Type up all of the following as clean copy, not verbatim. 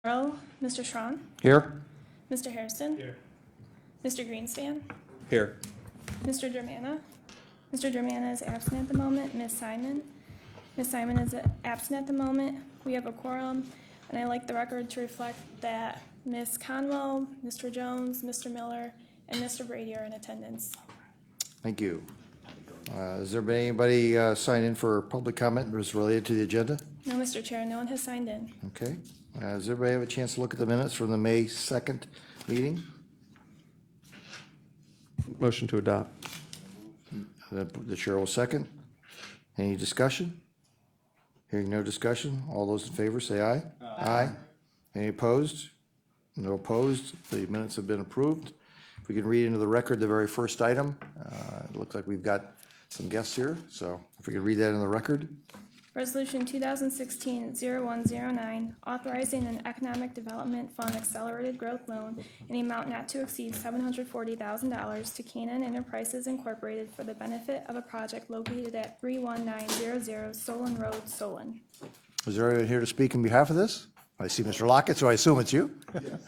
Morrow, Mr. Schron, Here. Mr. Hairston, Here. Mr. Greenspan, Here. Mr. Germana. Mr. Germana is absent at the moment. Ms. Simon. Ms. Simon is absent at the moment. We have a quorum, and I like the record to reflect that Ms. Conwell, Mr. Jones, Mr. Miller, and Mr. Brady are in attendance. Thank you. Has there been anybody sign in for public comment that was related to the agenda? No, Mr. Chair, no one has signed in. Okay. Does everybody have a chance to look at the minutes from the May 2nd meeting? Motion to adopt. The chair will second. Any discussion? Hearing no discussion, all those in favor say aye. Aye. Any opposed? No opposed. The minutes have been approved. If we can read into the record the very first item, it looks like we've got some guests here, so if we can read that in the record. Resolution 2016-0109, authorizing an economic development fund accelerated growth loan in the amount not to exceed $740,000 to Canaan Enterprises Incorporated for the benefit of a project located at 31900 Solon Road, Solon. Is there anyone here to speak on behalf of this? I see Mr. Lockett, so I assume it's you. Yes.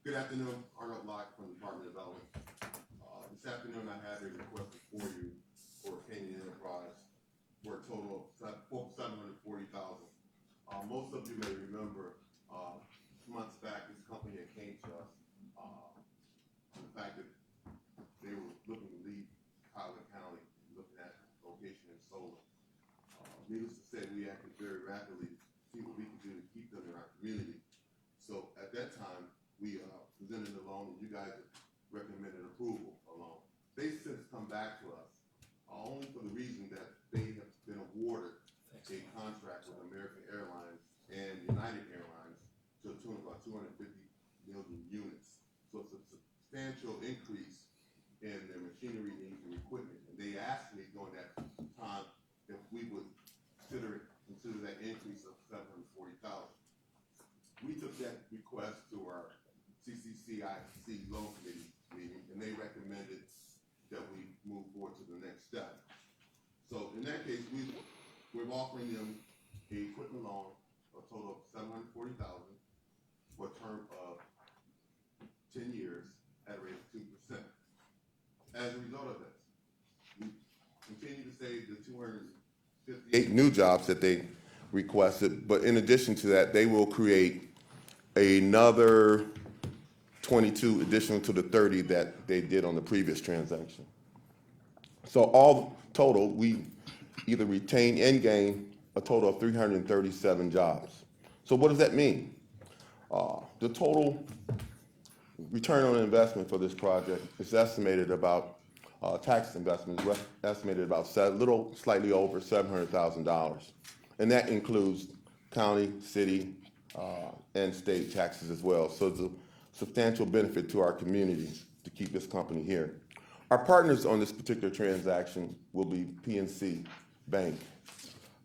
Good afternoon, Arnold Locke from the Department of Development. This afternoon, I have a request before you for Canaan Enterprise for a total of $740,000. Most of you may remember, months back, this company that came to us, the fact that they were looking to leave Howard County, looking at location in Solon. Needless to say, we acted very rapidly to see what we could do to keep them in our community. So at that time, we presented a loan, and you guys recommended approval of loan. They've since come back to us, only for the reason that they have been awarded a contract with American Airlines and United Airlines to a tune of about 250 million units. So it's a substantial increase in their machinery needs and equipment. And they asked me during that time if we would consider that increase of $740,000. We took that request to our CCCIC loan committee meeting, and they recommended that we move forward to the next step. So in that case, we're offering them a equipment loan, a total of $740,000 for a term of 10 years at a rate of 2%. As a result of this, we continue to save the 258 new jobs that they requested, but in addition to that, they will create another 22 additional to the 30 that they did on the previous transaction. So all total, we either retain and gain a total of 337 jobs. So what does that mean? The total return on investment for this project is estimated about, tax investment is estimated about slightly over $700,000. And that includes county, city, and state taxes as well. So it's a substantial benefit to our community to keep this company here. Our partners on this particular transaction will be PNC Bank.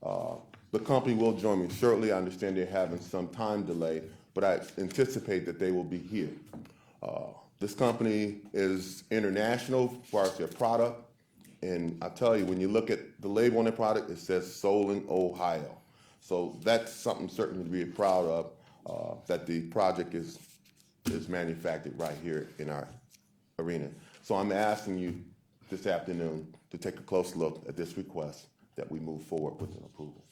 The company will join me shortly. I understand they're having some time delay, but I anticipate that they will be here. This company is international as far as their product. And I tell you, when you look at the label on their product, it says Solon, Ohio. So that's something certainly to be proud of, that the project is manufactured right here in our arena. So I'm asking you this afternoon to take a close look at this request that we move forward with an approval.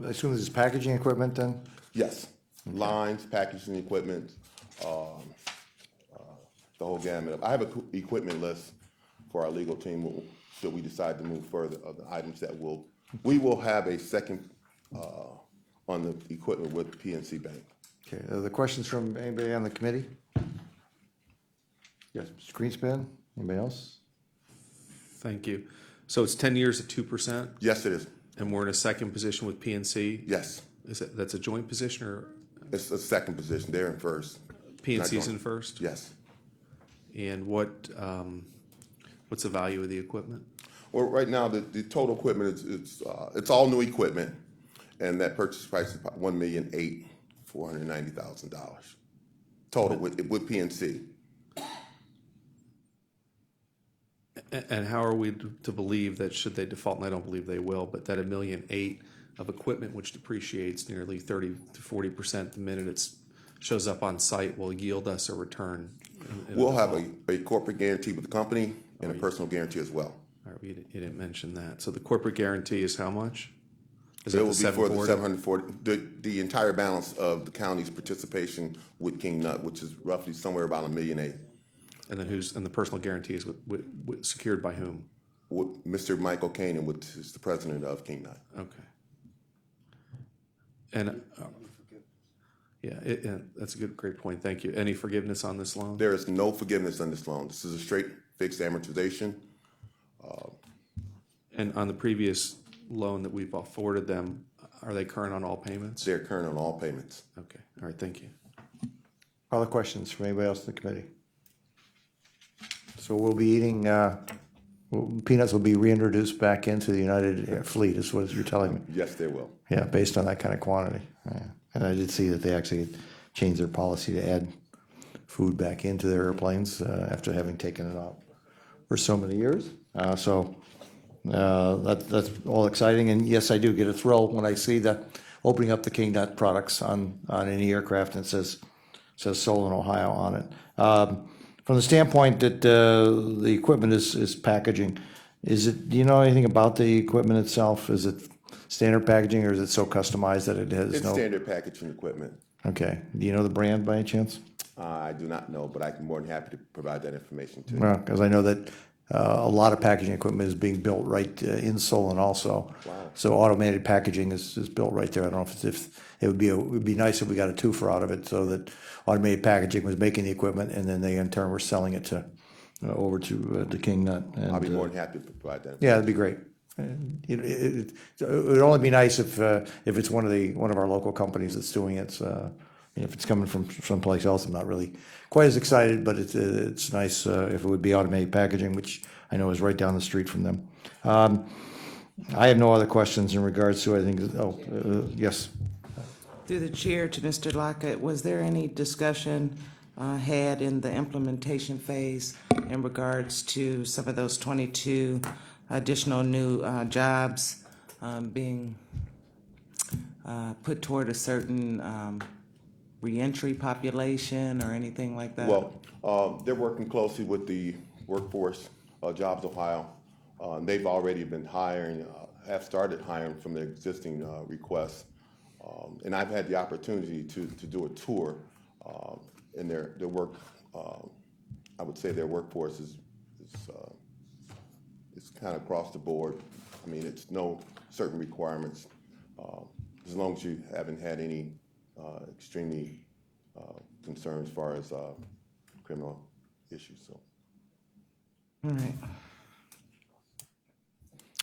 I assume this is packaging equipment then? Yes, lines, packaging equipment, the whole gamut. I have an equipment list for our legal team should we decide to move further of the items that we will have a second on the equipment with PNC Bank. Okay, are there questions from anybody on the committee? Yes, Mr. Greenspan, anybody else? Thank you. So it's 10 years at 2%, Yes, it is. and we're in a second position with PNC? Yes, That's a joint position, or it's a second position. They're in first. PNC's in first? Yes. And what's the value of the equipment? Well, right now, the total equipment it's all new equipment, and that purchase price is about $1,490,000 total with PNC. And how are we to believe that should they default, and I don't believe they will, but that $1,000,008 of equipment which depreciates nearly 30 to 40% the minute it's shows up on site will yield us a return. in We'll the have default. a corporate guarantee with the company and a personal guarantee as well. All right, you didn't mention that. So the corporate guarantee is how much? Is It that will the be for the 740? 740, the entire balance of the county's participation with King Nut, which is roughly somewhere about $1.8 million. And then and the personal guarantee is secured by whom? With Mr. Michael Kanan, which is the president of King Nut. Okay. And, that's a great point. Thank you. Any forgiveness on this loan? There is no forgiveness on this loan. This is a straight fixed amortization. And on the previous loan that we've forwarded them, are they current on all payments? They're current on all payments. Okay, all right, thank you. Other questions from anybody else in the committee? So we'll be eating, peanuts will be reintroduced back into the United fleet, is what you're telling me. Yes, they will. Yeah, based on that kind of quantity. Yeah. And I did see that they actually changed their policy to add food back into their airplanes after having taken it out for so many years. That's all exciting. And yes, I do get a thrill when I see the opening up the King Nut products on any aircraft and it says Solon, Ohio on it. From the standpoint that the equipment is packaging, do you know anything about the equipment itself? Is it standard packaging or is it so customized that it has It's no? standard packaging equipment. Okay. Do you know the brand by any chance? I do not know, but I'm more than happy to provide that information to you. Well, because I know that a lot of packaging equipment is being built right in Solon also. Wow. So automated packaging is built right there. I don't know if it would be nice if we got a twofer out of it so that automated packaging was making the equipment and then they in turn were selling it to over to King Nut. And, I'll be more than happy to provide that. yeah, that'd be great. It would only be nice if it's one of our local companies that's doing it. If it's coming from someplace else, I'm not really quite as excited, but it's nice if it would be automated packaging, which I know is right down the street from them. I have no other questions in regards to, I think, yes. Through the chair to Mr. Lockett, was there any discussion had in the implementation phase in regards to some of those 22 additional new jobs being put toward a certain reentry population or anything like that? Well, they're working closely with the workforce, Jobs Ohio. They've already been hiring, have started hiring from their existing requests. And I've had the opportunity to do a tour in their work. I would say their workforce is kind of across the board. I mean, it's no certain requirements, as long as you haven't had any extremely concerned as far as criminal issues. So. All right.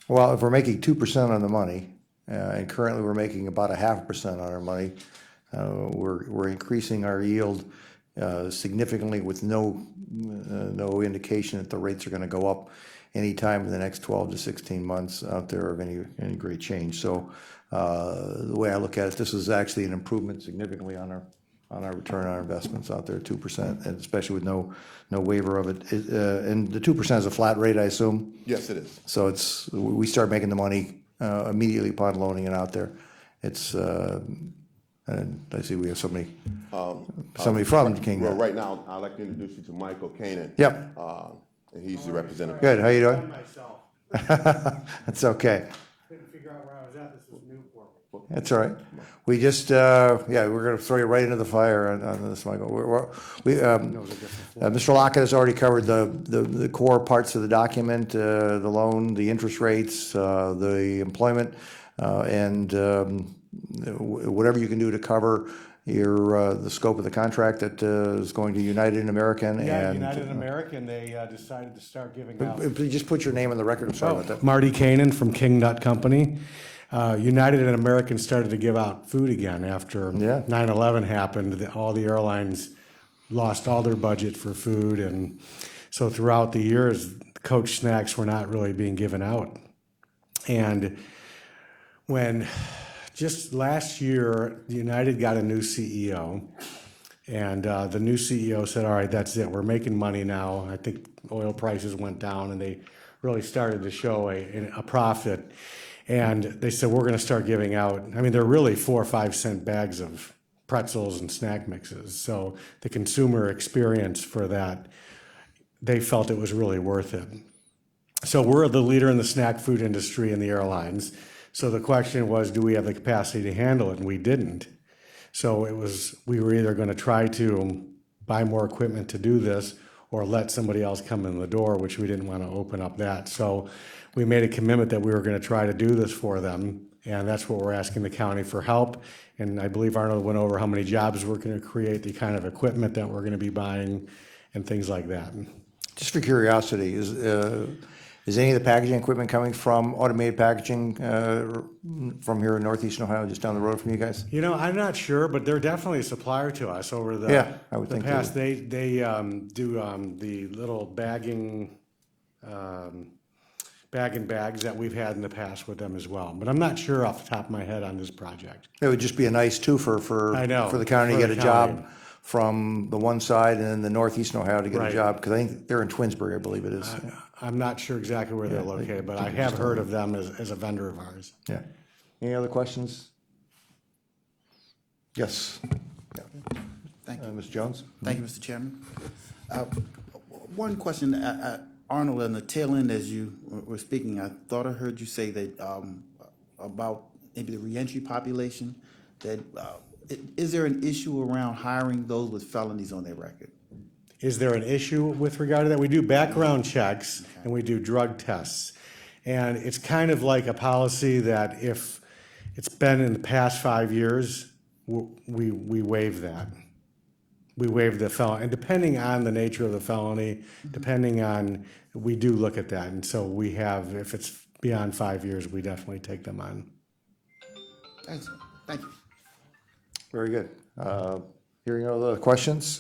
Well, if we're making 2% on the money, and currently we're making about 0.5% on our money, we're increasing our yield significantly with no indication that the rates are going to go up anytime in the next 12 to 16 months out there of any great change. So the way I look at it, this is actually an improvement significantly on our return on our investments out there, 2%, and especially with no waiver of it. And the 2% is a flat rate, I assume. Yes, it is. So we start making the money immediately upon loaning it out there. And I see we have somebody from King Well, Nut. right now, I'd like to introduce you to Michael Kanan. Yep. And he's the representative. Good. How you doing? Myself, That's okay. couldn't figure out where I was at, this was new for me. That's all right. We just, we're going to throw you right into the fire on this, Michael. Mr. Lockett has already covered the core parts of the document, the loan, the interest rates, the employment, and whatever you can do to cover the scope of the contract that is going to United American. Yeah, and United American, they decided to start giving out. Just put your name on the record. I'm sorry about that. Marty Kanan from King Nut Company. United and American started to give out food again after Yeah. 9/11 happened. All the airlines lost all their budget for food, and so throughout the years, Coach snacks were not really being given out. And when just last year, United got a new CEO, and the new CEO said, all right, that's it. We're making money now. I think oil prices went down, and they really started to show a profit. And they said, we're going to start giving out, I mean, they're really 4 or 5 cent bags of pretzels and snack mixes. So the consumer experience for that, they felt it was really worth it. So we're the leader in the snack food industry in the airlines. So the question was, do we have the capacity to handle it? And we didn't. So we were either going to try to buy more equipment to do this or let somebody else come in the door, which we didn't want to open up that. So we made a commitment that we were going to try to do this for them. And that's what we're asking the county for help. And I believe Arnold went over how many jobs we're going to create, the kind of equipment that we're going to be buying and things like that. Just for curiosity, is any of the packaging equipment coming from Automated Packaging from here in Northeastern Ohio, just down the road from you guys? You know, I'm not sure, but they're definitely a supplier to us over the, Yeah, I would the think they past. They do the little bagging, bags that we've had in the past with them as well. But I'm not sure off the top of my head on this project. It would just be a nice twofer I know, for the county to for get a the job county. from the one side and then the Northeastern Ohio to get a Right. job, because I think they're in Twinsburg, I believe it is. I'm not sure exactly where they're Yeah, located, but I have heard of them as a vendor of ours. Yeah. Any other questions? Yes. Yeah. Thank you. Ms. Jones? Thank you, Mr. Chairman. One question, Arnold, on the tail end as you were speaking, I thought I heard you say that about maybe the reentry population, that is there an issue around hiring those with felonies on their record? Is there an issue with regard to that? We do background checks and we do drug tests. And it's kind of like a policy that if it's been in the past 5 years, we waive that. We waive the felony. And depending on the nature of the felony, we do look at that. And so we have, if it's beyond 5 years, we definitely take them on. Excellent. Thank you. Very good. Hearing no other questions,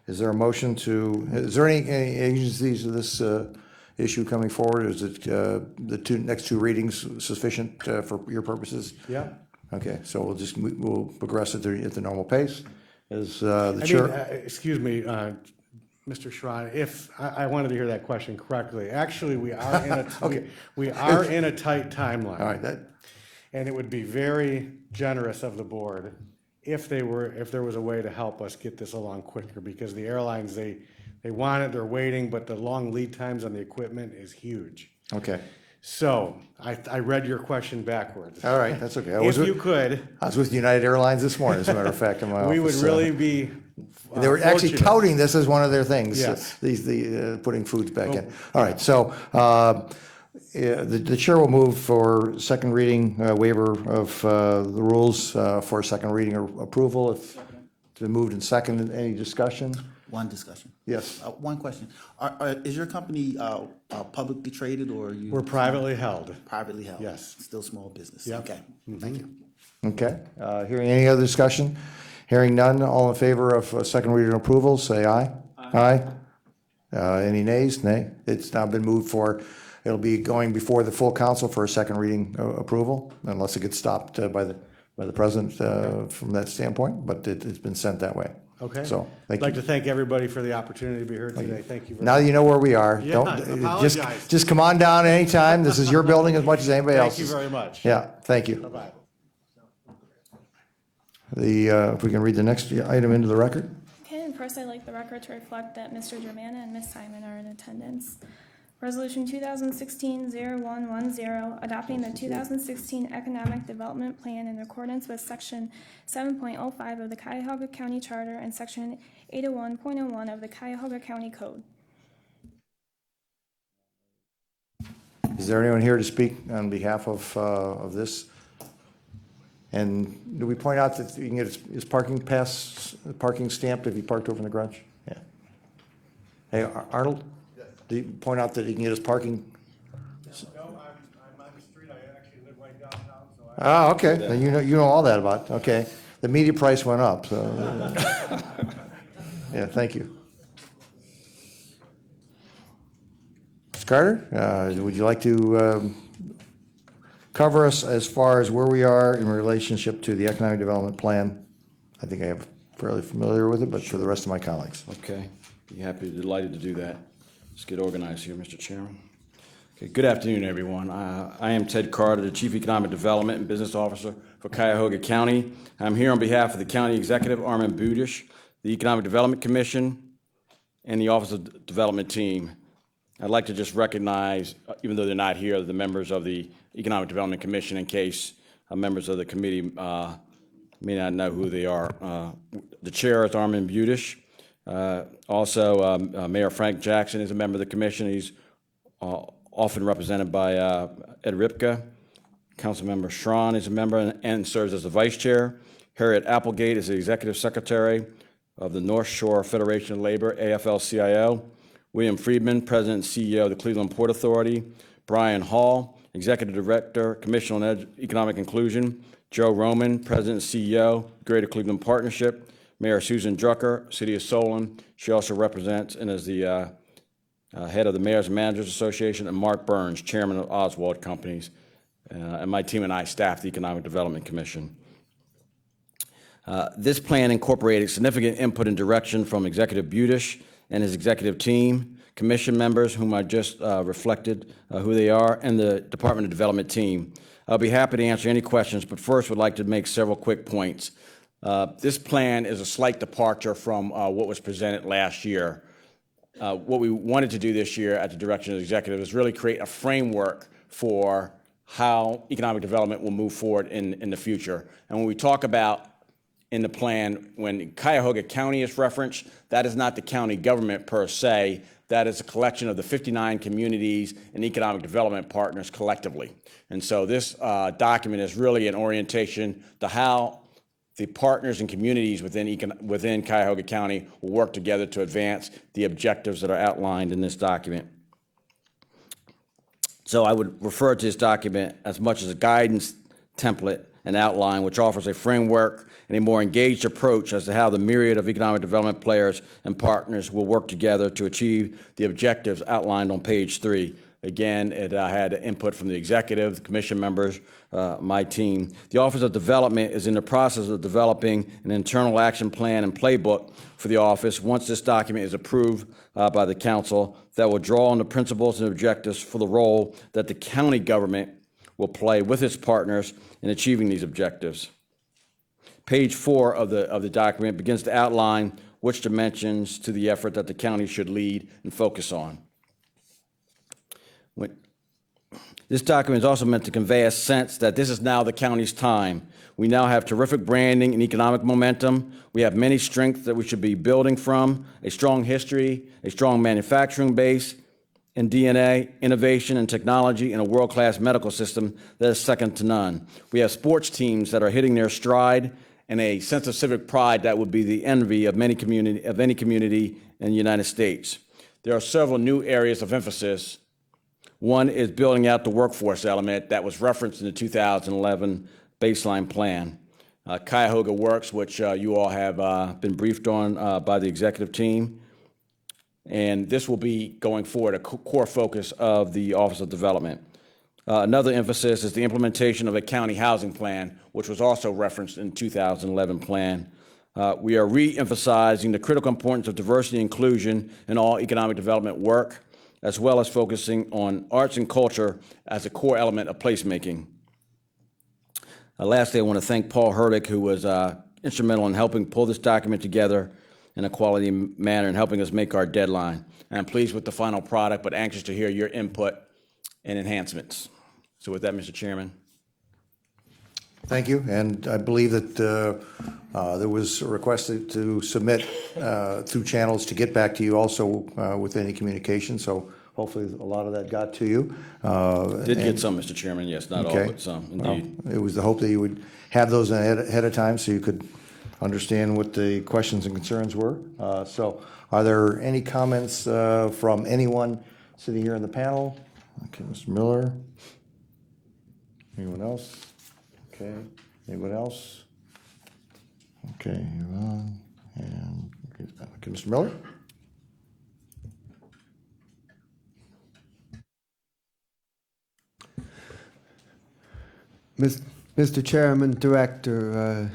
is there a motion is there any agencies of this issue coming forward? Is it the next two readings sufficient for your purposes? Yeah. Okay, so we'll progress at the normal pace. Is the chair? Excuse me, Mr. Schrein, if I wanted to hear that question correctly. Actually, we are in a Okay. we are in a tight timeline. All right, And it would be very generous of the board if there was a way to help us get this along quicker, because the airlines, they want it, they're waiting, but the long lead times on the equipment is huge. okay. So I read your question backwards. All right, that's okay. If you could, I was with United Airlines this morning, as a matter of fact, in my office. we would really be They were actually fortunate. touting this as one of their things. Yes. Putting foods back in. All right, so the chair will move for second reading waiver of the rules for second reading or approval. If it's been moved and seconded, any discussion? One discussion. Yes. One question. Is your company publicly traded or are you? We're privately held. Privately held? Yes. Still small business? Yep. Okay, thank you. Okay. Hearing any other discussion? Hearing none, all in favor of second reading approval, say aye. Aye. Any nays? Nay. It's now been moved it'll be going before the full council for a second reading approval, unless it gets stopped by the president from that standpoint, but it's been sent that way. Okay. So, thank I'd like you. to thank everybody for the opportunity to be here today. Thank you very Now much. that you know where we are. Yeah, Don't apologize. just come on down anytime. This is your building as much as anybody Thank else's. you very much. Yeah, thank you. Bye-bye. If we can read the next item into the record. Okay, and first I'd like the record to reflect that Mr. Germana and Ms. Simon are in attendance. Resolution 2016-0110, adopting the 2016 Economic Development Plan in accordance with Section 7.05 of the Cuyahoga County Charter and Section 801.01 of the Cuyahoga County Code. Is there anyone here to speak on behalf of this? And do we point out that you can get his parking parking stamped if he parked over in the garage? Yeah. Hey, Arnold? Yes. Do you point out that he can get his parking? No, I'm on the street. I actually live right downtown, so Oh, okay, then you know all that about, okay. The media price went up, so. Yeah, thank you. Mr. Carter, would you like to cover us as far as where we are in relationship to the Economic Development Plan? I think I am fairly familiar with it, but for the rest of my colleagues. Okay, be happy, delighted to do that. Let's get organized here, Mr. Chairman. Okay, good afternoon, everyone. I am Ted Carter, the Chief Economic Development and Business Officer for Cuyahoga County. I'm here on behalf of the County Executive, Armin Budish, the Economic Development Commission, and the Office of Development team. I'd like to just recognize, even though they're not here, the members of the Economic Development Commission in case members of the committee may not know who they are. The chair is Armin Budish. Also, Mayor Frank Jackson is a member of the commission. He's often represented by Ed Ripka. Councilmember Schron is a member and serves as the vice chair. Harriet Applegate is the executive secretary of the North Shore Federation of Labor, AFL-CIO. William Friedman, president and CEO of the Cleveland Port Authority. Brian Hall, executive director, Commission on Economic Inclusion. Joe Roman, president and CEO, Greater Cleveland Partnership. Mayor Susan Drucker, City of Solon. She also represents and is the head of the Mayors and Managers Association, and Mark Burns, chairman of Oswald Companies. And my team and I staff the Economic Development Commission. This plan incorporated significant input and direction from Executive Budish and his executive team, commission members, whom I just reflected who they are, and the Department of Development team. I'll be happy to answer any questions, but first would like to make several quick points. This plan is a slight departure from what was presented last year. What we wanted to do this year at the direction of the executive is really create a framework for how economic development will move forward in the future. And when we talk about in the plan, when Cuyahoga County is referenced, that is not the county government per se. That is a collection of the 59 communities and economic development partners collectively. And so this document is really an orientation to how the partners and communities within Cuyahoga County will work together to advance the objectives that are outlined in this document. So I would refer to this document as much as a guidance template and outline, which offers a framework and a more engaged approach as to how the myriad of economic development players and partners will work together to achieve the objectives outlined on page 3. Again, it had input from the executive, the commission members, my team. The Office of Development is in the process of developing an internal action plan and playbook for the office once this document is approved by the council that will draw on the principles and objectives for the role that the county government will play with its partners in achieving these objectives. Page 4 of the document begins to outline which dimensions to the effort that the county should lead and focus on. This document is also meant to convey a sense that this is now the county's time. We now have terrific branding and economic momentum. We have many strengths that we should be building from, a strong history, a strong manufacturing base, and DNA, innovation and technology, and a world-class medical system that is second to none. We have sports teams that are hitting their stride and a sense of civic pride that would be the envy of any community in the United States. There are several new areas of emphasis. One is building out the workforce element that was referenced in the 2011 baseline plan. Cuyahoga Works, which you all have been briefed on by the executive team. And this will be, going forward, a core focus of the Office of Development. Another emphasis is the implementation of a county housing plan, which was also referenced in the 2011 plan. We are re-emphasizing the critical importance of diversity and inclusion in all economic development work, as well as focusing on arts and culture as a core element of placemaking. Lastly, I want to thank Paul Herdick, who was instrumental in helping pull this document together in a quality manner and helping us make our deadline. And I'm pleased with the final product, but anxious to hear your input and enhancements. So with that, Mr. Chairman. Thank you, and I believe that there was a request to submit through channels to get back to you also with any communication, so hopefully a lot of that got to you. Did get some, Mr. Chairman, yes, not all, but some, indeed. It was the hope that you would have those ahead of time so you could understand what the questions and concerns were. So are there any comments from anyone sitting here in the panel? Okay, Mr. Miller. Anyone else? Okay, anyone else? Okay, Yvonne, and okay, Mr. Miller? Mr. Chairman, Director,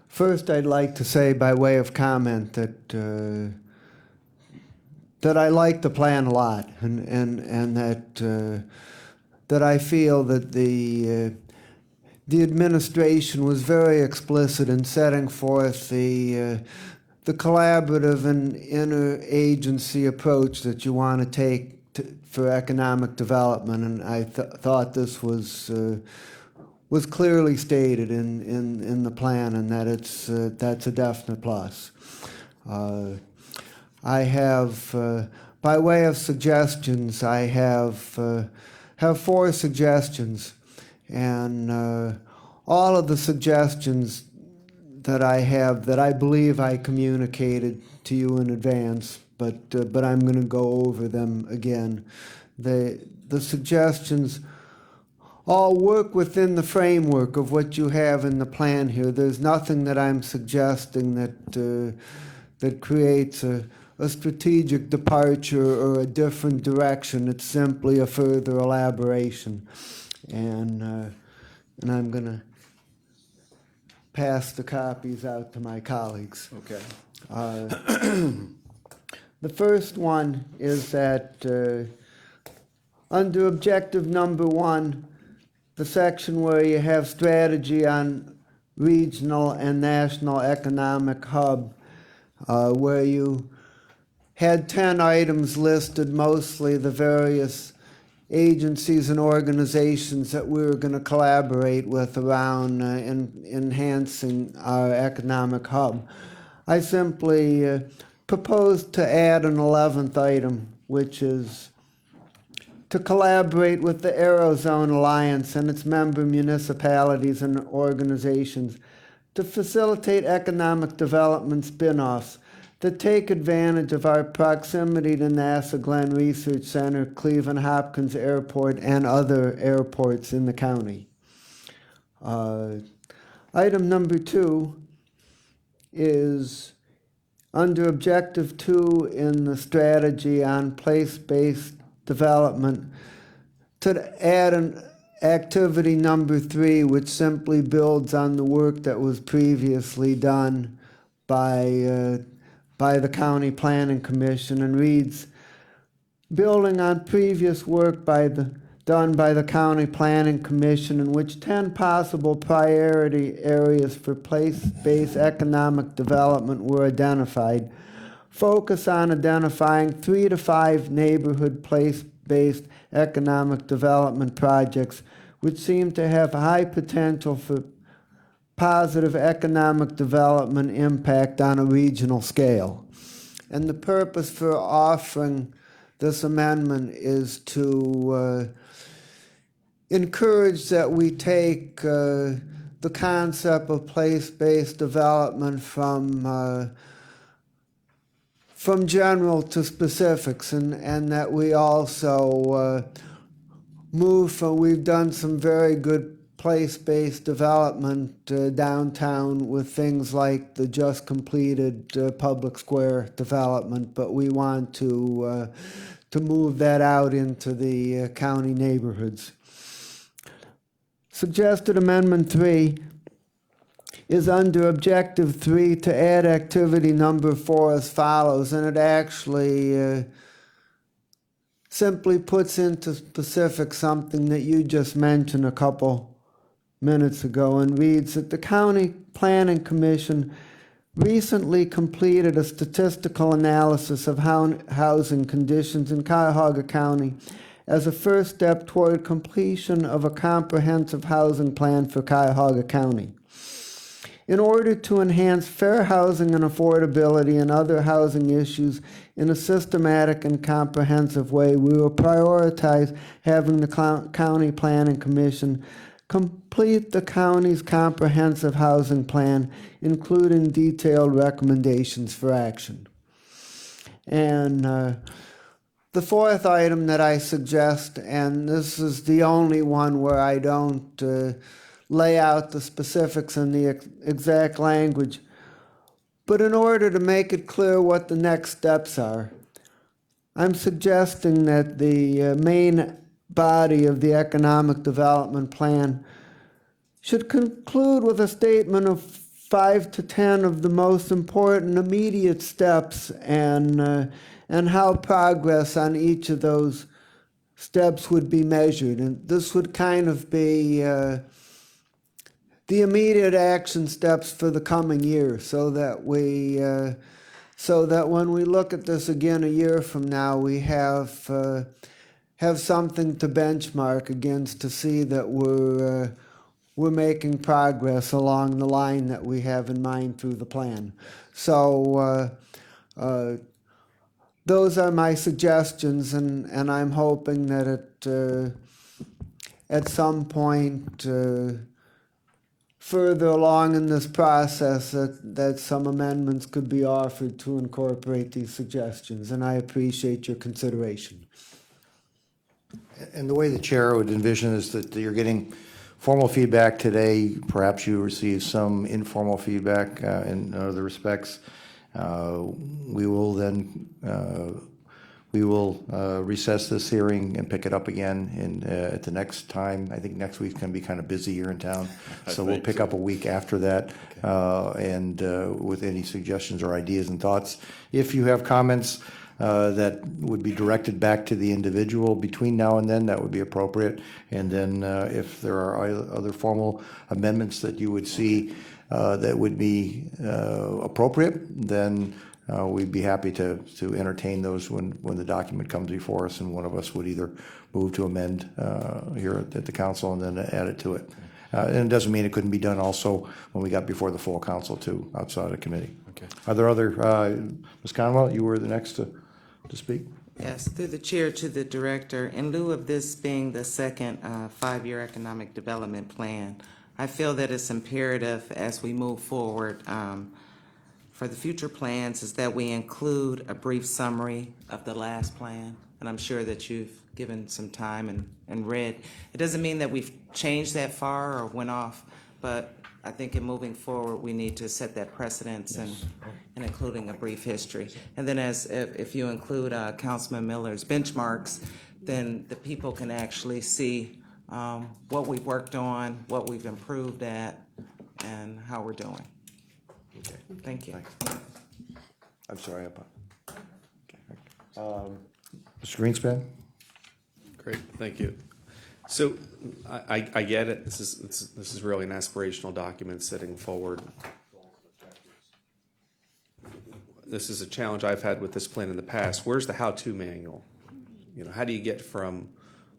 first I'd like to say by way of comment that that I like the plan a lot, and that I feel that the administration was very explicit in setting forth the collaborative and interagency approach that you want to take for economic development, and I thought this was clearly stated in the plan, and that that's a definite plus. I have, by way of suggestions, I have 4 suggestions, and all of the suggestions that I have that I believe I communicated to you in advance, but I'm going to go over them again. The suggestions all work within the framework of what you have in the plan here. There's nothing that I'm suggesting that creates a strategic departure or a different direction. It's simply a further elaboration, and I'm going to pass the copies out to my colleagues. Okay. The first one is that under objective number 1, the section where you have strategy on regional and national economic hub, where you had 10 items listed, mostly the various agencies and organizations that we were going to collaborate with around enhancing our economic hub. I simply proposed to add an 11th item, which is to collaborate with the Aerozone Alliance and its member municipalities and organizations to facilitate economic development spin-offs that take advantage of our proximity to NASA Glenn Research Center, Cleveland Hopkins Airport, and other airports in the county. Item number 2 is under Objective 2 in the strategy on place-based development to add an activity number 3, which simply builds on the work that was previously done by the County Planning Commission, and reads, building on previous work done by the County Planning Commission, in which 10 possible priority areas for place-based economic development were identified. Focus on identifying 3 to 5 neighborhood place-based economic development projects which seem to have high potential for positive economic development impact on a regional scale. And the purpose for offering this amendment is to encourage that we take the concept of place-based development from general to specifics, and that we also move from, we've done some very good place-based development downtown with things like the just completed public square development, but we want to move that out into the county neighborhoods. Suggested Amendment 3 is under Objective 3 to add activity number 4 as follows, and it actually simply puts into specifics something that you just mentioned a couple minutes ago, and reads that the County Planning Commission recently completed a statistical analysis of housing conditions in Cuyahoga County as a first step toward completion of a comprehensive housing plan for Cuyahoga County. In order to enhance fair housing and affordability and other housing issues in a systematic and comprehensive way, we will prioritize having the County Planning Commission complete the county's comprehensive housing plan, including detailed recommendations for action. And the 4th item that I suggest, and this is the only one where I don't lay out the specifics and the exact language, but in order to make it clear what the next steps are, I'm suggesting that the main body of the economic development plan should conclude with a statement of 5 to 10 of the most important immediate steps and how progress on each of those steps would be measured. And this would kind of be the immediate action steps for the coming year, so that when we look at this again a year from now, we have something to benchmark against to see that we're making progress along the line that we have in mind through the plan. So those are my suggestions, and I'm hoping that at some point further along in this process that some amendments could be offered to incorporate these suggestions, and I appreciate your consideration. And the way the chair would envision is that you're getting formal feedback today. Perhaps you receive some informal feedback in other respects. We will then recess this hearing and pick it up again at the next time. I think next week's going to be kind of busy here in town, so we'll pick up a week after that, and with any suggestions or ideas and thoughts. If you have comments that would be directed back to the individual between now and then, that would be appropriate. And then if there are other formal amendments that you would see that would be appropriate, then we'd be happy to entertain those when the document comes before us, and one of us would either move to amend here at the council and then add it to it. And it doesn't mean it couldn't be done also when we got before the full council too, outside of committee. Okay. Are there other, Ms. Conwell, you were the next to speak? Yes, through the chair to the director, in lieu of this being the second five-year economic development plan, I feel that it's imperative as we move forward for the future plans is that we include a brief summary of the last plan. And I'm sure that you've given some time and read. It doesn't mean that we've changed that far or went off, but I think in moving forward, we need to set that precedence and including a brief history. And then if you include Councilman Miller's benchmarks, then the people can actually see what we've worked on, what we've improved at, and how we're doing. Okay. Thank you. Thanks. I'm sorry. Mr. Greenspan? Great, thank you. So I get it. This is really an aspirational document setting forward. This is a challenge I've had with this plan in the past. Where's the how-to manual? How do you get from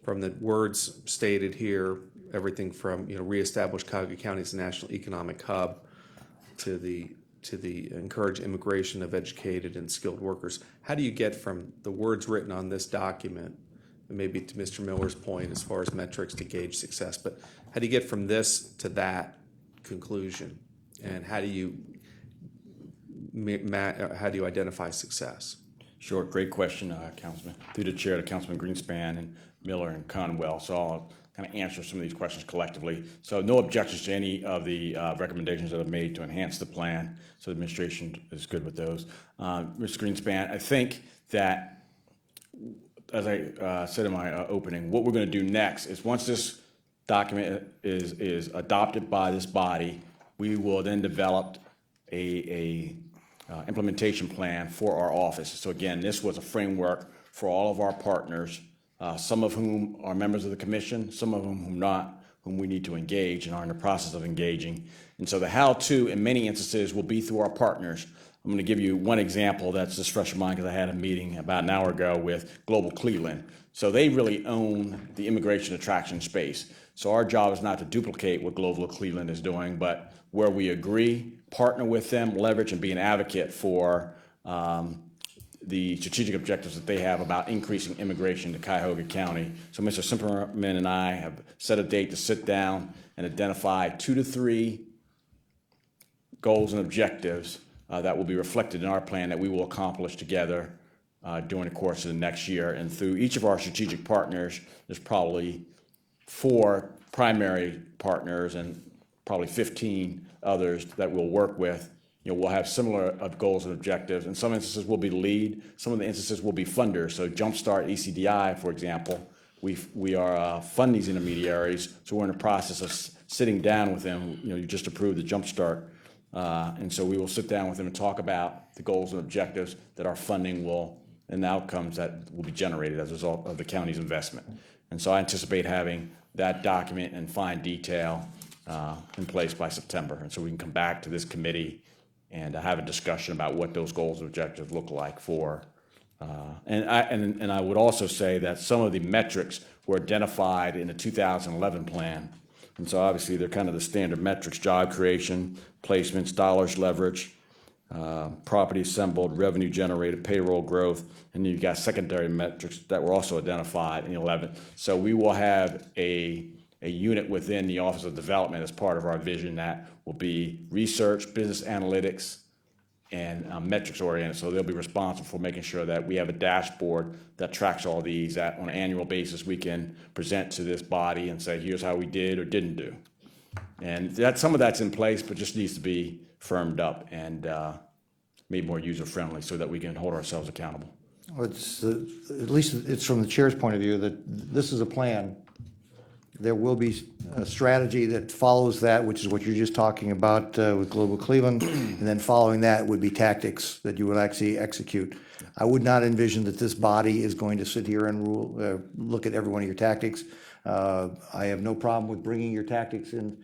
the words stated here, everything from reestablish Cuyahoga County as a national economic hub to the encourage immigration of educated and skilled workers? How do you get from the words written on this document, and maybe to Mr. Miller's point as far as metrics to gauge success, but how do you get from this to that conclusion? And how do you identify success? Sure, great question, Councilman. Through the chair to Councilman Greenspan and Miller and Conwell. So I'll kind of answer some of these questions collectively. So no objections to any of the recommendations that I've made to enhance the plan. So the administration is good with those. Mr. Greenspan, I think that, as I said in my opening, what we're going to do next is once this document is adopted by this body, we will then develop a implementation plan for our office. So again, this was a framework for all of our partners, some of whom are members of the commission, some of whom not, whom we need to engage and are in the process of engaging. And so the how-to in many instances will be through our partners. I'm going to give you one example that's just fresh in mind because I had a meeting about an hour ago with Global Cleveland. So they really own the immigration attraction space. So our job is not to duplicate what Global Cleveland is doing, but where we agree, partner with them, leverage, and be an advocate for the strategic objectives that they have about increasing immigration to Cuyahoga County. So Mr. Simperman and I have set a date to sit down and identify 2 to 3 goals and objectives that will be reflected in our plan that we will accomplish together during the course of the next year. And through each of our strategic partners, there's probably 4 primary partners and probably 15 others that we'll work with. We'll have similar goals and objectives. In some instances, we'll be lead. Some of the instances will be funders. So Jumpstart ECDI, for example, we are fund these intermediaries. So we're in the process of sitting down with them. You just approved the Jumpstart And so we will sit down with them and talk about the goals and objectives that our funding will, and the outcomes that will be generated as a result of the county's investment. And so I anticipate having that document in fine detail in place by September. And so we can come back to this committee and have a discussion about what those goals and objectives look like for. And I would also say that some of the metrics were identified in the 2011 plan. And so obviously they're kind of the standard metrics: job creation, placements, dollars leverage, property assembled, revenue generated, payroll growth, and you've got secondary metrics that were also identified in 11. So we will have a unit within the Office of Development as part of our vision that will be research, business analytics, and metrics oriented. So they'll be responsible for making sure that we have a dashboard that tracks all these, that on an annual basis we can present to this body and say, here's how we did or didn't do. And that, some of that's in place, but just needs to be firmed up and made more user-friendly so that we can hold ourselves accountable. Well, it's, at least it's from the chair's point of view, that this is a plan. There will be a strategy that follows that, which is what you're just talking about with Global Cleveland, and then following that would be tactics that you would actually execute. I would not envision that this body is going to sit here and look at every one of your tactics. I have no problem with bringing your tactics in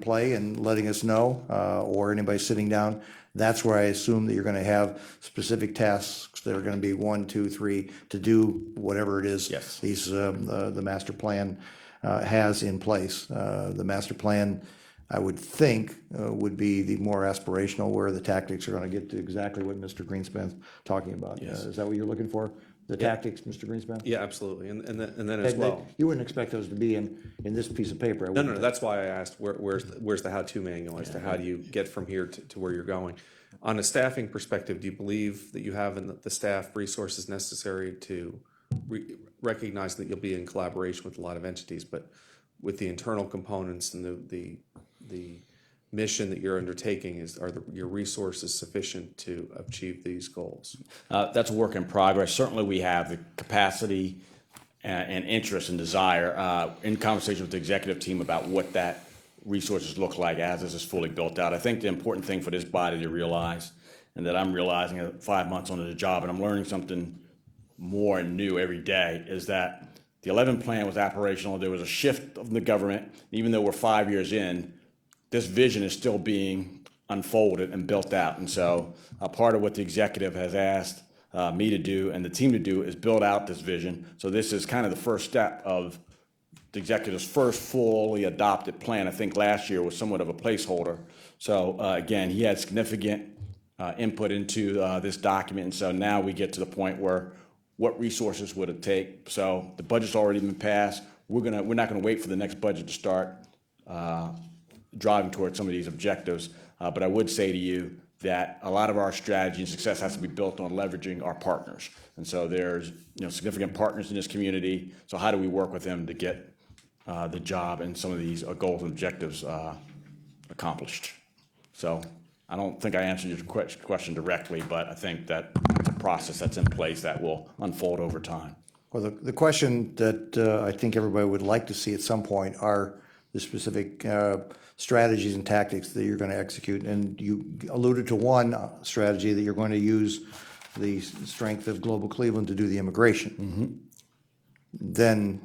play and letting us know, or anybody sitting down. That's where I assume that you're going to have specific tasks that are going to be 1, 2, 3 to do whatever it is. Yes. These the master plan has in place. The master plan, I would think, would be the more aspirational, where the tactics are going to get to exactly what Mr. Greenspan's talking about. Yes. Is that what you're looking for? The tactics, Mr. Greenspan? Yeah, absolutely, and then as well. You wouldn't expect those to be in this piece of paper. I No, wouldn't. that's why I asked where's the how-to manual as to how do you get from here to where you're going. On a staffing perspective, do you believe that you have the staff resources necessary to recognize that you'll be in collaboration with a lot of entities, but with the internal components and the mission that you're undertaking, are your resources sufficient to achieve these goals? That's a work in progress. Certainly, we have the capacity and interest and desire in conversation with the executive team about what that resources look like as this is fully built out. I think the important thing for this body to realize, and that I'm realizing at 5 months onto the job, and I'm learning something more and new every day, is that the 11 plan was operational. There was a shift of the government. Even though we're 5 years in, this vision is still being unfolded and built out. And so part of what the executive has asked me to do and the team to do is build out this vision. So this is kind of the first step of the executive's first fully adopted plan. I think last year was somewhat of a placeholder. So again, he had significant input into this document. And so now we get to the point where what resources would it take? So the budget's already been passed. We're not gonna wait for the next budget to start driving towards some of these objectives. But I would say to you that a lot of our strategy and success has to be built on leveraging our partners. And so there's significant partners in this community. So how do we work with them to get the job and some of these goals and objectives accomplished? So I don't think I answered your question directly, but I think that it's a process that's in place that will unfold over time. Well, the question that I think everybody would like to see at some point are the specific strategies and tactics that you're going to execute. And you alluded to one strategy, that you're going to use the strength of Global Cleveland to do the immigration. Then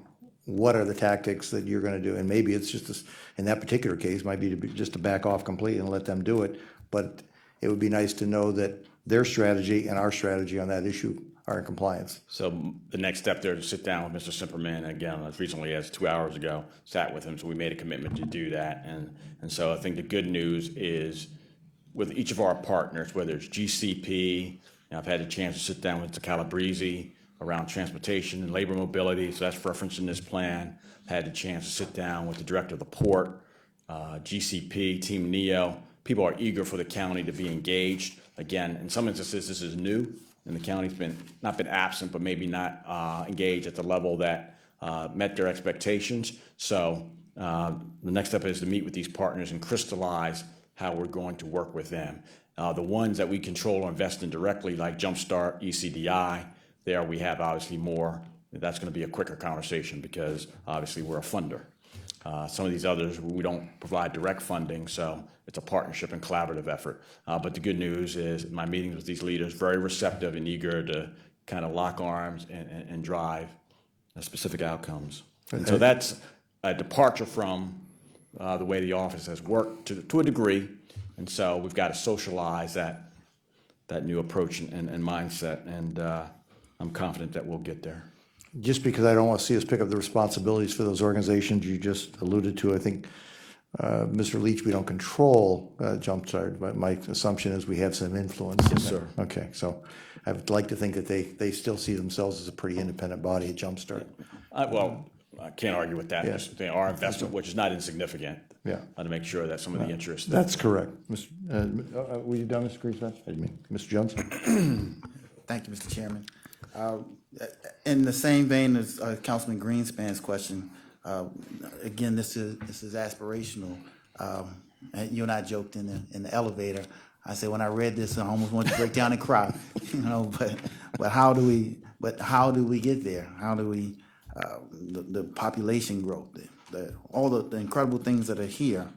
what are the tactics that you're going to do? And maybe it's just this, in that particular case, might be just to back off completely and let them do it. But it would be nice to know that their strategy and our strategy on that issue are in compliance. So the next step there is to sit down with Mr. Simperman, again, as recently as 2 hours ago, sat with him, so we made a commitment to do that. And so I think the good news is with each of our partners, whether it's GCP, I've had a chance to sit down with the Calabrese around transportation and labor mobility, so that's referenced in this plan. I've had the chance to sit down with the director of the port, GCP, Team NEO. People are eager for the county to be engaged. Again, in some instances, this is new, and the county's not been absent, but maybe not engaged at the level that met their expectations. So the next step is to meet with these partners and crystallize how we're going to work with them. The ones that we control or invest in directly, like Jumpstart, ECDI, there we have obviously more. That's going to be a quicker conversation because obviously we're a funder. Some of these others, we don't provide direct funding, so it's a partnership and collaborative effort. But the good news is my meetings with these leaders, very receptive and eager to kind of lock arms and drive specific outcomes. And so that's a departure from the way the office has worked to a degree. And so we've got to socialize that new approach and mindset. And I'm confident that we'll get there. Just because I don't want to see us pick up the responsibilities for those organizations you just alluded to, I think, Mr. Leach, we don't control Jumpstart, but my assumption is we have some influence. Yes, sir. Okay, so I would like to think that they still see themselves as a pretty independent body at Jumpstart. Well, I can't argue with that. Yes. Our investment, which is not insignificant, Yeah. to make sure that some of the interests. That's correct. Were you done, Mr. Griesbach? I didn't mean, Mr. Jones? Thank you, Mr. Chairman. In the same vein as Councilman Greenspan's question, again, this is aspirational. And you and I joked in the elevator. I said when I read this, I almost wanted to break down and cry. But how do we get there? How do we the population growth, all the incredible things that are here?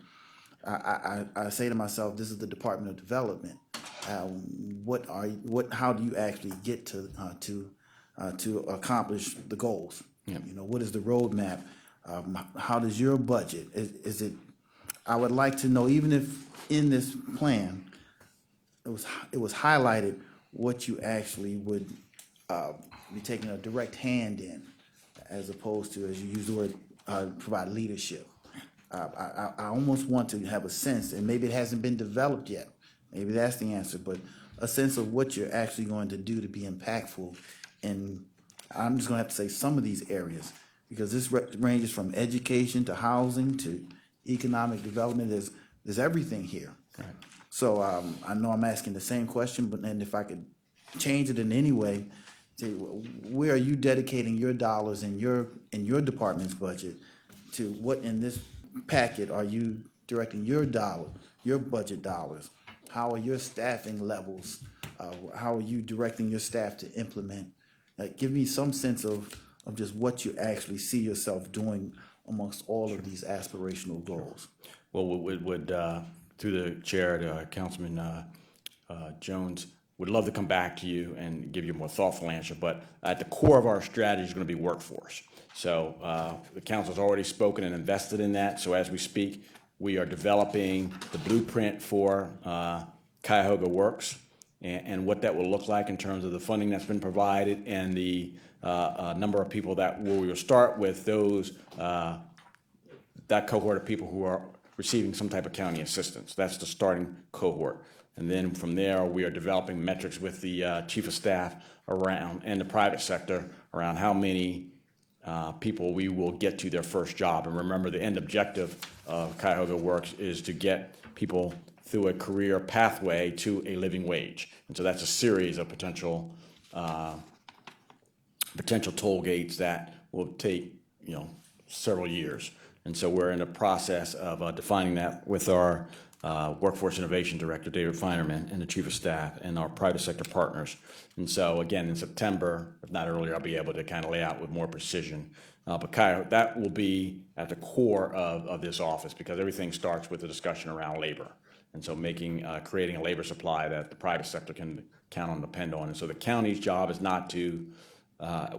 I say to myself, this is the Department of Development. How do you actually get to accomplish the goals? Yeah. What is the roadmap? How does your budget? Is it? I would like to know, even if in this plan it was highlighted what you actually would be taking a direct hand in, as opposed to, as you use the word, provide leadership. I almost want to have a sense, and maybe it hasn't been developed yet. Maybe that's the answer, but a sense of what you're actually going to do to be impactful. And I'm just going to have to say some of these areas, because this ranges from education to housing to economic development. There's everything here. Right. So I know I'm asking the same question, but then if I could change it in any way, say, where are you dedicating your dollars in your department's budget to what in this packet are you directing your budget dollars? How are your staffing levels? How are you directing your staff to implement? Give me some sense of just what you actually see yourself doing amongst all of these aspirational goals. Well, would through the chair to Councilman Jones, would love to come back to you and give you a more thoughtful answer. But at the core of our strategy is going to be workforce. So the council's already spoken and invested in that. So as we speak, we are developing the blueprint for Cuyahoga Works and what that will look like in terms of the funding that's been provided and the number of people that we will start with those that cohort of people who are receiving some type of county assistance. That's the starting cohort. And then from there, we are developing metrics with the chief of staff around and the private sector around how many people we will get to their first job. And remember, the end objective of Cuyahoga Works is to get people through a career pathway to a living wage. And so that's a series of potential toll gates that will take, several years. And so we're in the process of defining that with our Workforce Innovation Director, David Feinerman, and the Chief of Staff, and our private sector partners. And so again, in September, if not earlier, I'll be able to kind of lay out with more precision. But Cuyahoga, that will be at the core of this office, because everything starts with the discussion around labor. And so creating a labor supply that the private sector can count on, depend on. And so the county's job is not to,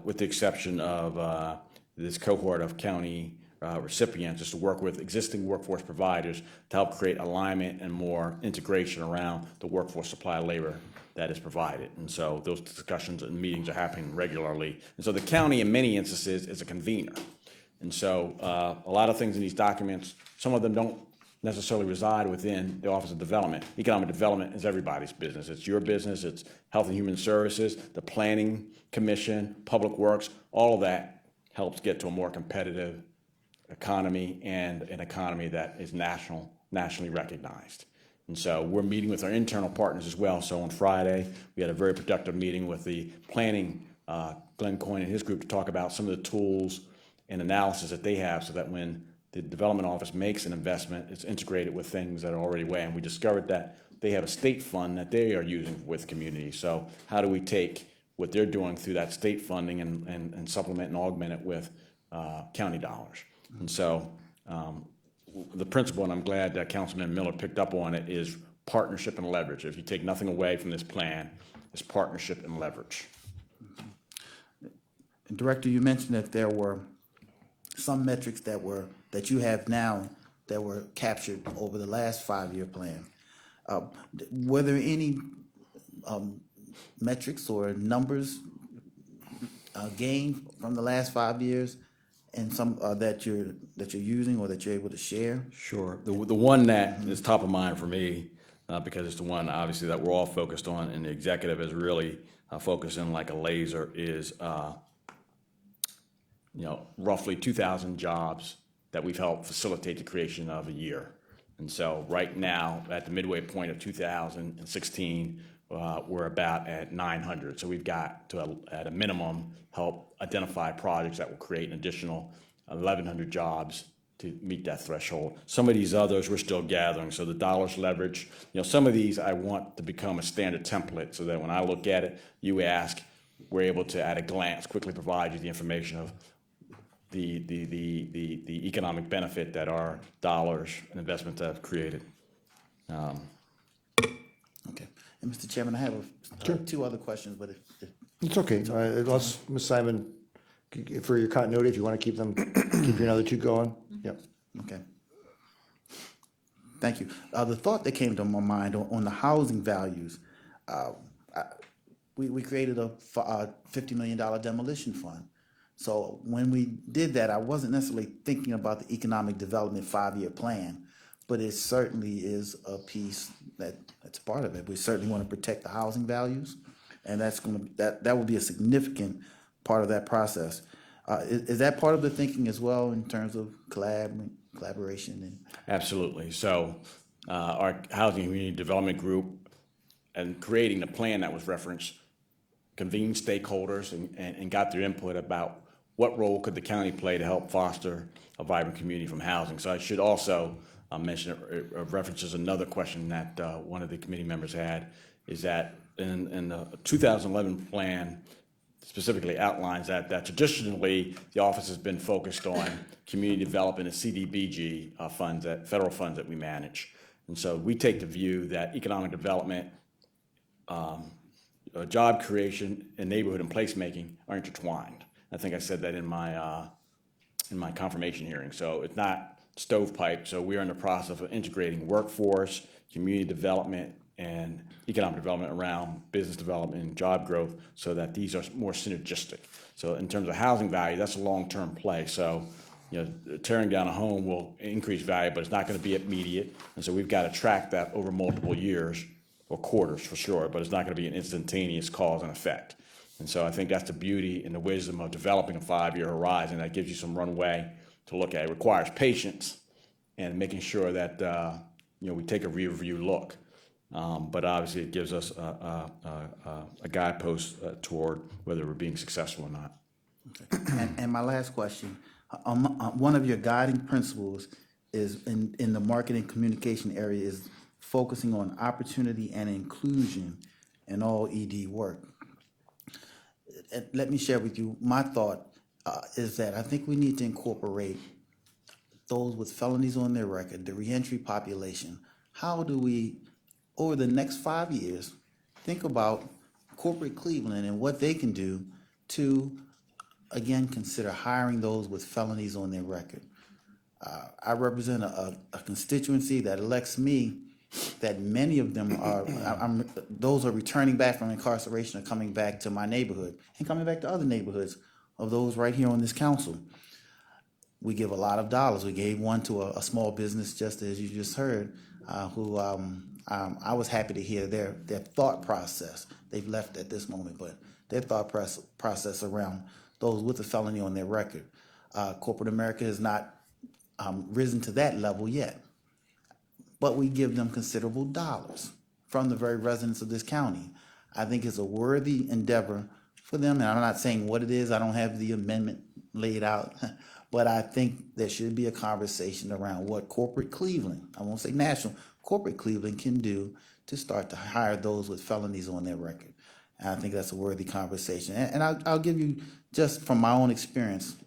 with the exception of this cohort of county recipients, is to work with existing workforce providers to help create alignment and more integration around the workforce supply of labor that is provided. And so those discussions and meetings are happening regularly. And so the county, in many instances, is a convener. And so a lot of things in these documents, some of them don't necessarily reside within the Office of Development. Economic development is everybody's business. It's your business. It's Health and Human Services, the Planning Commission, Public Works. All of that helps get to a more competitive economy and an economy that is nationally recognized. And so we're meeting with our internal partners as well. So on Friday, we had a very productive meeting with the planning, Glenn Coyne and his group, to talk about some of the tools and analysis that they have so that when the development office makes an investment, it's integrated with things that are already away. And we discovered that they have a state fund that they are using with communities. So how do we take what they're doing through that state funding and supplement and augment it with county dollars? And so The principle, and I'm glad that Councilman Miller picked up on it, is partnership and leverage. If you take nothing away from this plan, it's partnership and leverage. Director, you mentioned that there were some metrics that you have now that were captured over the last 5-year plan. Were there any metrics or numbers gained from the last 5 years, and some that you're using or that you're able to share? Sure. The one that is top of mind for me, because it's the one obviously that we're all focused on, and the executive is really focusing like a laser, is roughly 2,000 jobs that we've helped facilitate the creation of a year. And so right now, at the midway point of 2016, we're about at 900. So we've got to, at a minimum, help identify projects that will create an additional 1,100 jobs to meet that threshold. Some of these others we're still gathering. So the dollars leverage, some of these I want to become a standard template so that when I look at it, you ask, we're able to at a glance quickly provide you the information of the economic benefit that our dollars and investments have created. Okay. And Mr. Chairman, I have two other questions, but if It's okay. Unless, Ms. Simon, for your continuity, if you want to keep your other two going. Yep. okay. Thank you. The thought that came to my mind on the housing values, we created a $50 million demolition fund. So when we did that, I wasn't necessarily thinking about the economic development 5-year plan, but it certainly is a piece that's part of it. We certainly want to protect the housing values, and that will be a significant part of that process. Is that part of the thinking as well in terms of collaboration? And Absolutely. So our Housing and Community Development Group, and creating the plan that was referenced, convened stakeholders and got their input about what role could the county play to help foster a vibrant community from housing. So I should also mention, it references another question that one of the committee members had, is that in the 2011 plan specifically outlines that traditionally the office has been focused on community development and CDBG funds, federal funds that we manage. And so we take the view that economic development, job creation, and neighborhood and placemaking are intertwined. I think I said that in my confirmation hearing. So it's not stovepipe. So we are in the process of integrating workforce, community development, and economic development around business development and job growth, so that these are more synergistic. So in terms of housing value, that's a long-term play. So tearing down a home will increase value, but it's not going to be immediate. And so we've got to track that over multiple years or quarters for sure, but it's not going to be an instantaneous cause and effect. And so I think that's the beauty and the wisdom of developing a 5-year horizon. That gives you some runway to look at. It requires patience and making sure that we take a rear view look. But obviously it gives us a guidepost toward whether we're being successful or not. Okay. And my last question, one of your guiding principles is in the marketing communication area is focusing on opportunity and inclusion in all ED work. Let me share with you my thought is that I think we need to incorporate those with felonies on their record, the reentry population. How do we, over the next 5 years, think about corporate Cleveland and what they can do to, again, consider hiring those with felonies on their record? I represent a constituency that elects me, that many of them are, those are returning back from incarceration or coming back to my neighborhood and coming back to other neighborhoods of those right here on this council. We give a lot of dollars. We gave one to a small business, just as you just heard, who I was happy to hear their thought process. They've left at this moment, but their thought process around those with a felony on their record. Corporate America has not risen to that level yet, but we give them considerable dollars from the very residents of this county. I think it's a worthy endeavor for them, and I'm not saying what it is. I don't have the amendment laid out, but I think there should be a conversation around what corporate Cleveland, I won't say national, corporate Cleveland can do to start to hire those with felonies on their record. And I think that's a worthy conversation. And I'll give you, just from my own experience,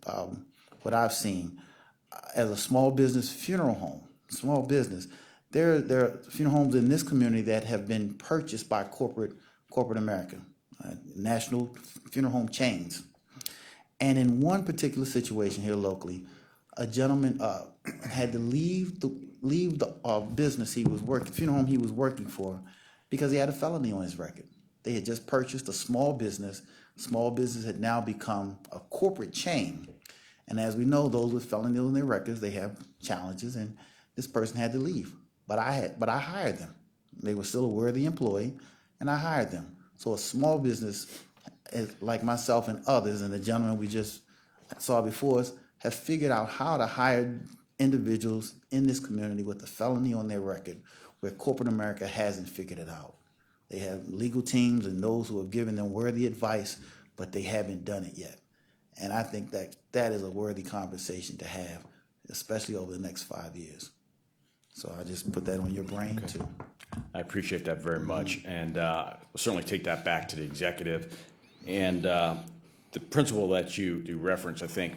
what I've seen. as a small business funeral home, small business, there are funeral homes in this community that have been purchased by corporate America, national funeral home chains. And in one particular situation here locally, a gentleman had to leave the business he was working, funeral home he was working for, because he had a felony on his record. They had just purchased a small business. Small business had now become a corporate chain. And as we know, those with felony on their records, they have challenges, and this person had to leave. But I hired them. They were still a worthy employee, and I hired them. So a small business, like myself and others, and the gentleman we just saw before us, have figured out how to hire individuals in this community with a felony on their record, where corporate America hasn't figured it out. They have legal teams and those who have given them worthy advice, but they haven't done it yet. And I think that is a worthy conversation to have, especially over the next 5 years. So I just put that on your brain too. I appreciate that very much, and we'll certainly take that back to the executive. And the principle that you do reference, I think,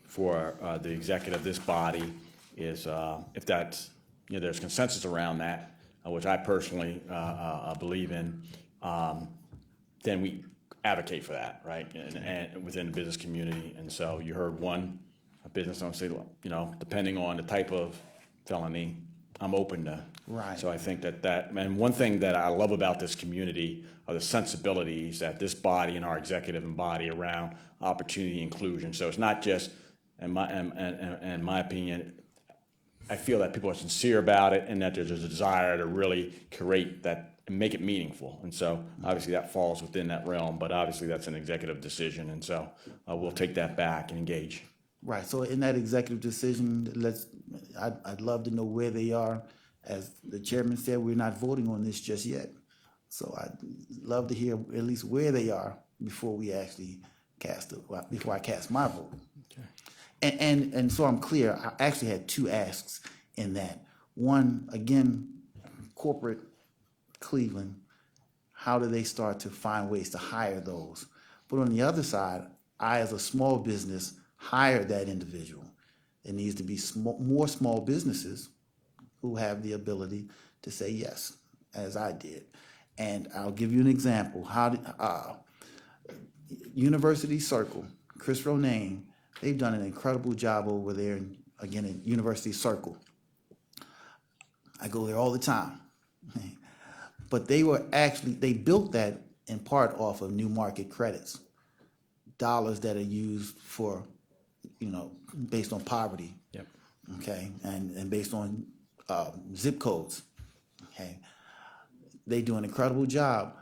for the executive, this body, is if that's, there's consensus around that, which I personally believe in, then we advocate for that, right, and within the business community. And so you heard one business owner say, depending on the type of felony, I'm open to. Right. So I think and one thing that I love about this community are the sensibilities that this body and our executive embody around opportunity inclusion. So it's not just, in my opinion, I feel that people are sincere about it and that there's a desire to really create that and make it meaningful. And so obviously that falls within that realm, but obviously that's an executive decision. And so we'll take that back and engage. Right. So in that executive decision, I'd love to know where they are. As the chairman said, we're not voting on this just yet. So I'd love to hear at least where they are before we actually before I cast my vote. Okay. And so I'm clear, I actually had two asks in that. One, again, corporate Cleveland, how do they start to find ways to hire those? But on the other side, I, as a small business, hired that individual. It needs to be more small businesses who have the ability to say yes, as I did. And I'll give you an example. University Circle, Chris Ronayne, they've done an incredible job over there, again, at University Circle. I go there all the time. But they built that in part off of New Market credits, dollars that are used for, based on poverty. Yep. Okay, and based on zip codes. Okay, they do an incredible job,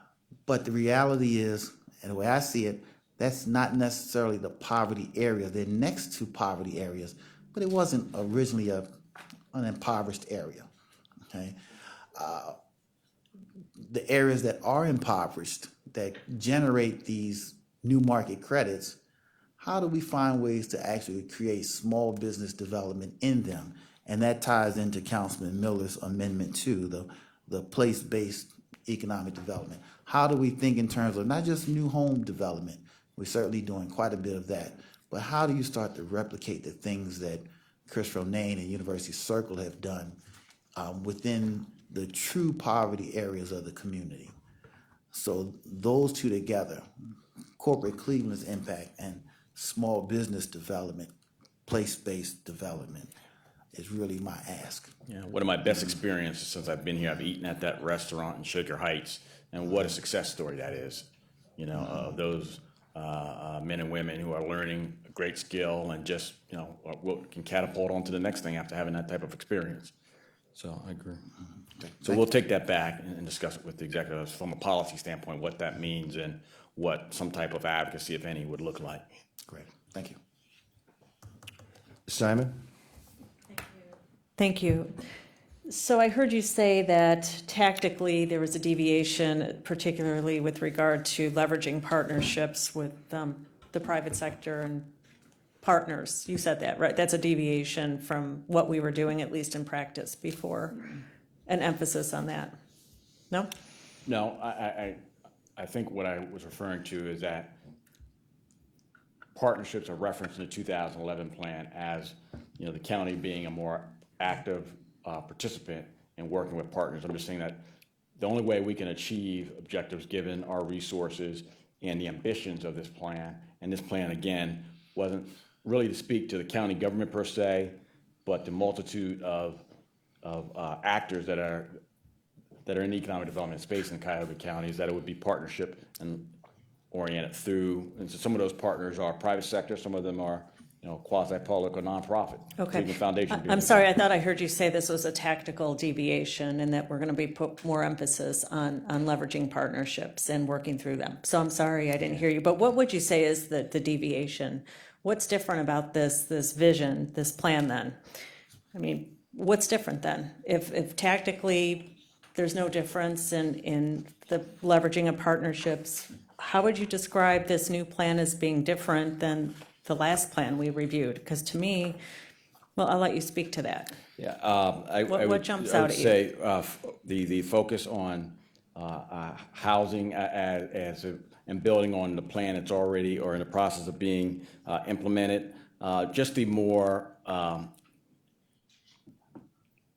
but the reality is, and the way I see it, that's not necessarily the poverty area. They're next to poverty areas, but it wasn't originally an impoverished area. Okay. The areas that are impoverished, that generate these New Market credits, how do we find ways to actually create small business development in them? And that ties into Councilman Miller's amendment to the place-based economic development. How do we think in terms of not just new home development? We're certainly doing quite a bit of that. But how do you start to replicate the things that Chris Ronayne and University Circle have done within the true poverty areas of the community? So those two together, corporate Cleveland's impact and small business development, place-based development, is really my ask. Yeah, one of my best experiences since I've been here, I've eaten at that restaurant in Shaker Heights, and what a success story that is. Those men and women who are learning a great skill and just, can catapult on to the next thing after having that type of experience. So I agree. So we'll take that back and discuss it with the executives from a policy standpoint, what that means and what some type of advocacy, if any, would look like. Great, thank you. Simon? Thank you. So I heard you say that tactically there was a deviation, particularly with regard to leveraging partnerships with the private sector and partners. You said that, right? That's a deviation from what we were doing, at least in practice before. An emphasis on that. No? No, I think what I was referring to is that partnerships are referenced in the 2011 plan as, you know, the county being a more active participant in working with partners. I'm just saying that the only way we can achieve objectives, given our resources and the ambitions of this plan, and this plan, again, wasn't really to speak to the county government per se, but the multitude of actors that are in the economic development space in Cuyahoga County, is that it would be partnership and oriented through, and so some of those partners are private sector, some of them are, you know, quasi-public or nonprofit. Okay. Cleveland Foundation. I'm sorry, I thought I heard you say this was a tactical deviation and that we're going to be put more emphasis on leveraging partnerships and working through them. So I'm sorry, I didn't hear you. But what would you say is the deviation? What's different about this vision, this plan then? I mean, what's different then? If tactically there's no difference in the leveraging of partnerships, how would you describe this new plan as being different than the last plan we reviewed? Because to me, well, I'll let you speak to that. Yeah, What jumps I out would at you? say the focus on housing and building on the plan that's already or in the process of being implemented. Just the more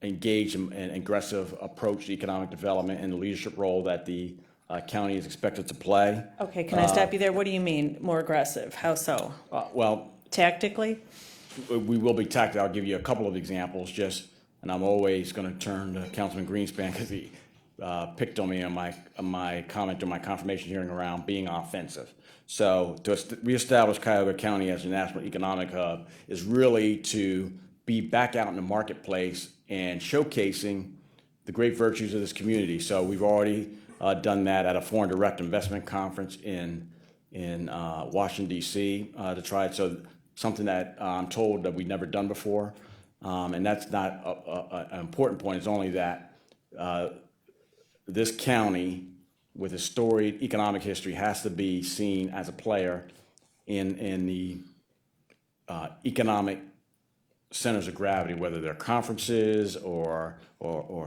engaged and aggressive approach to economic development and the leadership role that the county is expected to play. Okay, can I stop you there? What do you mean, more aggressive? How so? Well, Tactically? we will be tactical. I'll give you a couple of examples, and I'm always going to turn to Councilman Greenspan because he picked on me on my comment on my confirmation hearing around being offensive. So to reestablish Cuyahoga County as a national economic hub is really to be back out in the marketplace and showcasing the great virtues of this community. So we've already done that at a foreign direct investment conference in Washington, D.C. To try it. So something that I'm told that we've never done before. And that's not an important point. It's only that this county, with a storied economic history, has to be seen as a player in the economic centers of gravity, whether they're conferences or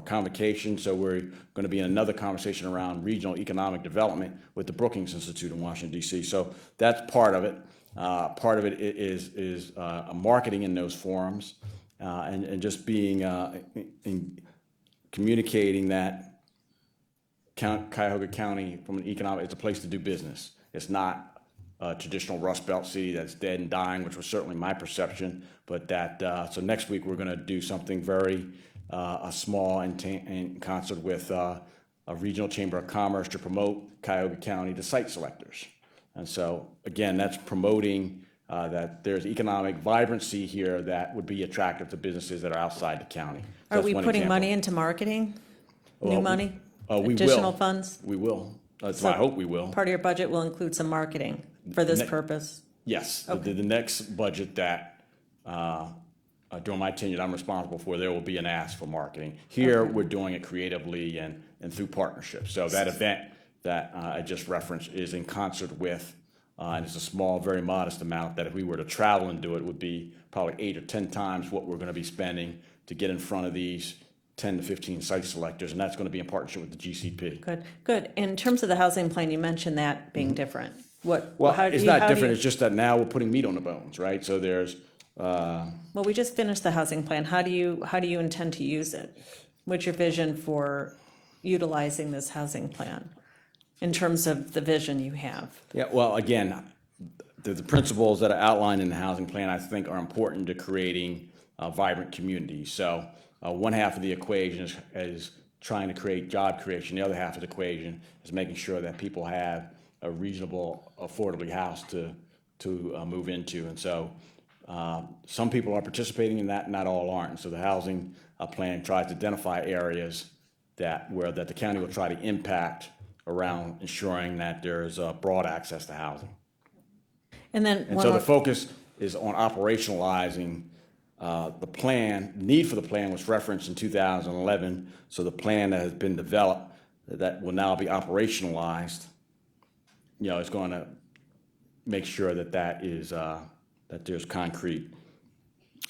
convocations. So we're going to be in another conversation around regional economic development with the Brookings Institute in Washington, D.C. So that's part of it. Part of it is marketing in those forums and just being in communicating that Cuyahoga County, from an economic, it's a place to do business. It's not a traditional Rust Belt city that's dead and dying, which was certainly my perception. But that so next week we're going to do something very small in concert with a regional chamber of commerce to promote Cuyahoga County to site selectors. And so again, that's promoting that there's economic vibrancy here that would be attractive to businesses that are outside the county. Are That's we one putting example. money into marketing? New Well, money? We will. Additional funds? We will. That's So I hope we will. Part of your budget will include some marketing for this Ne- purpose? Yes, the next budget that, during my tenure, I'm responsible for, there will be an ask for marketing. Here, we're doing it creatively and through partnerships. So that event that I just referenced is in concert with, and it's a small, very modest amount that if we were to travel and do it, would be probably 8 or 10 times what we're going to be spending to get in front of these 10 to 15 site selectors, and that's going to be in partnership with the GCP. Good, good. In terms of the housing plan, you mentioned that being different. What? Well, how do it's you- not how do different, you- it's just that now we're putting meat on the bones, right? So there's, Well, we just finished the housing plan. How do you intend to use it? What's your vision for utilizing this housing plan in terms of the vision you have? yeah, well, again, the principles that are outlined in the housing plan, I think, are important to creating vibrant communities. So one half of the equation is trying to create job creation. The other half of the equation is making sure that people have a reasonable, affordably house to move into. And so some people are participating in that, not all aren't. So the housing plan tries to identify areas that the county will try to impact around ensuring that there's broad access to housing. And then And one so more- the focus is on operationalizing the plan. Need for the plan was referenced in 2011, so the plan that has been developed that will now be operationalized, is going to make sure that is that there's concrete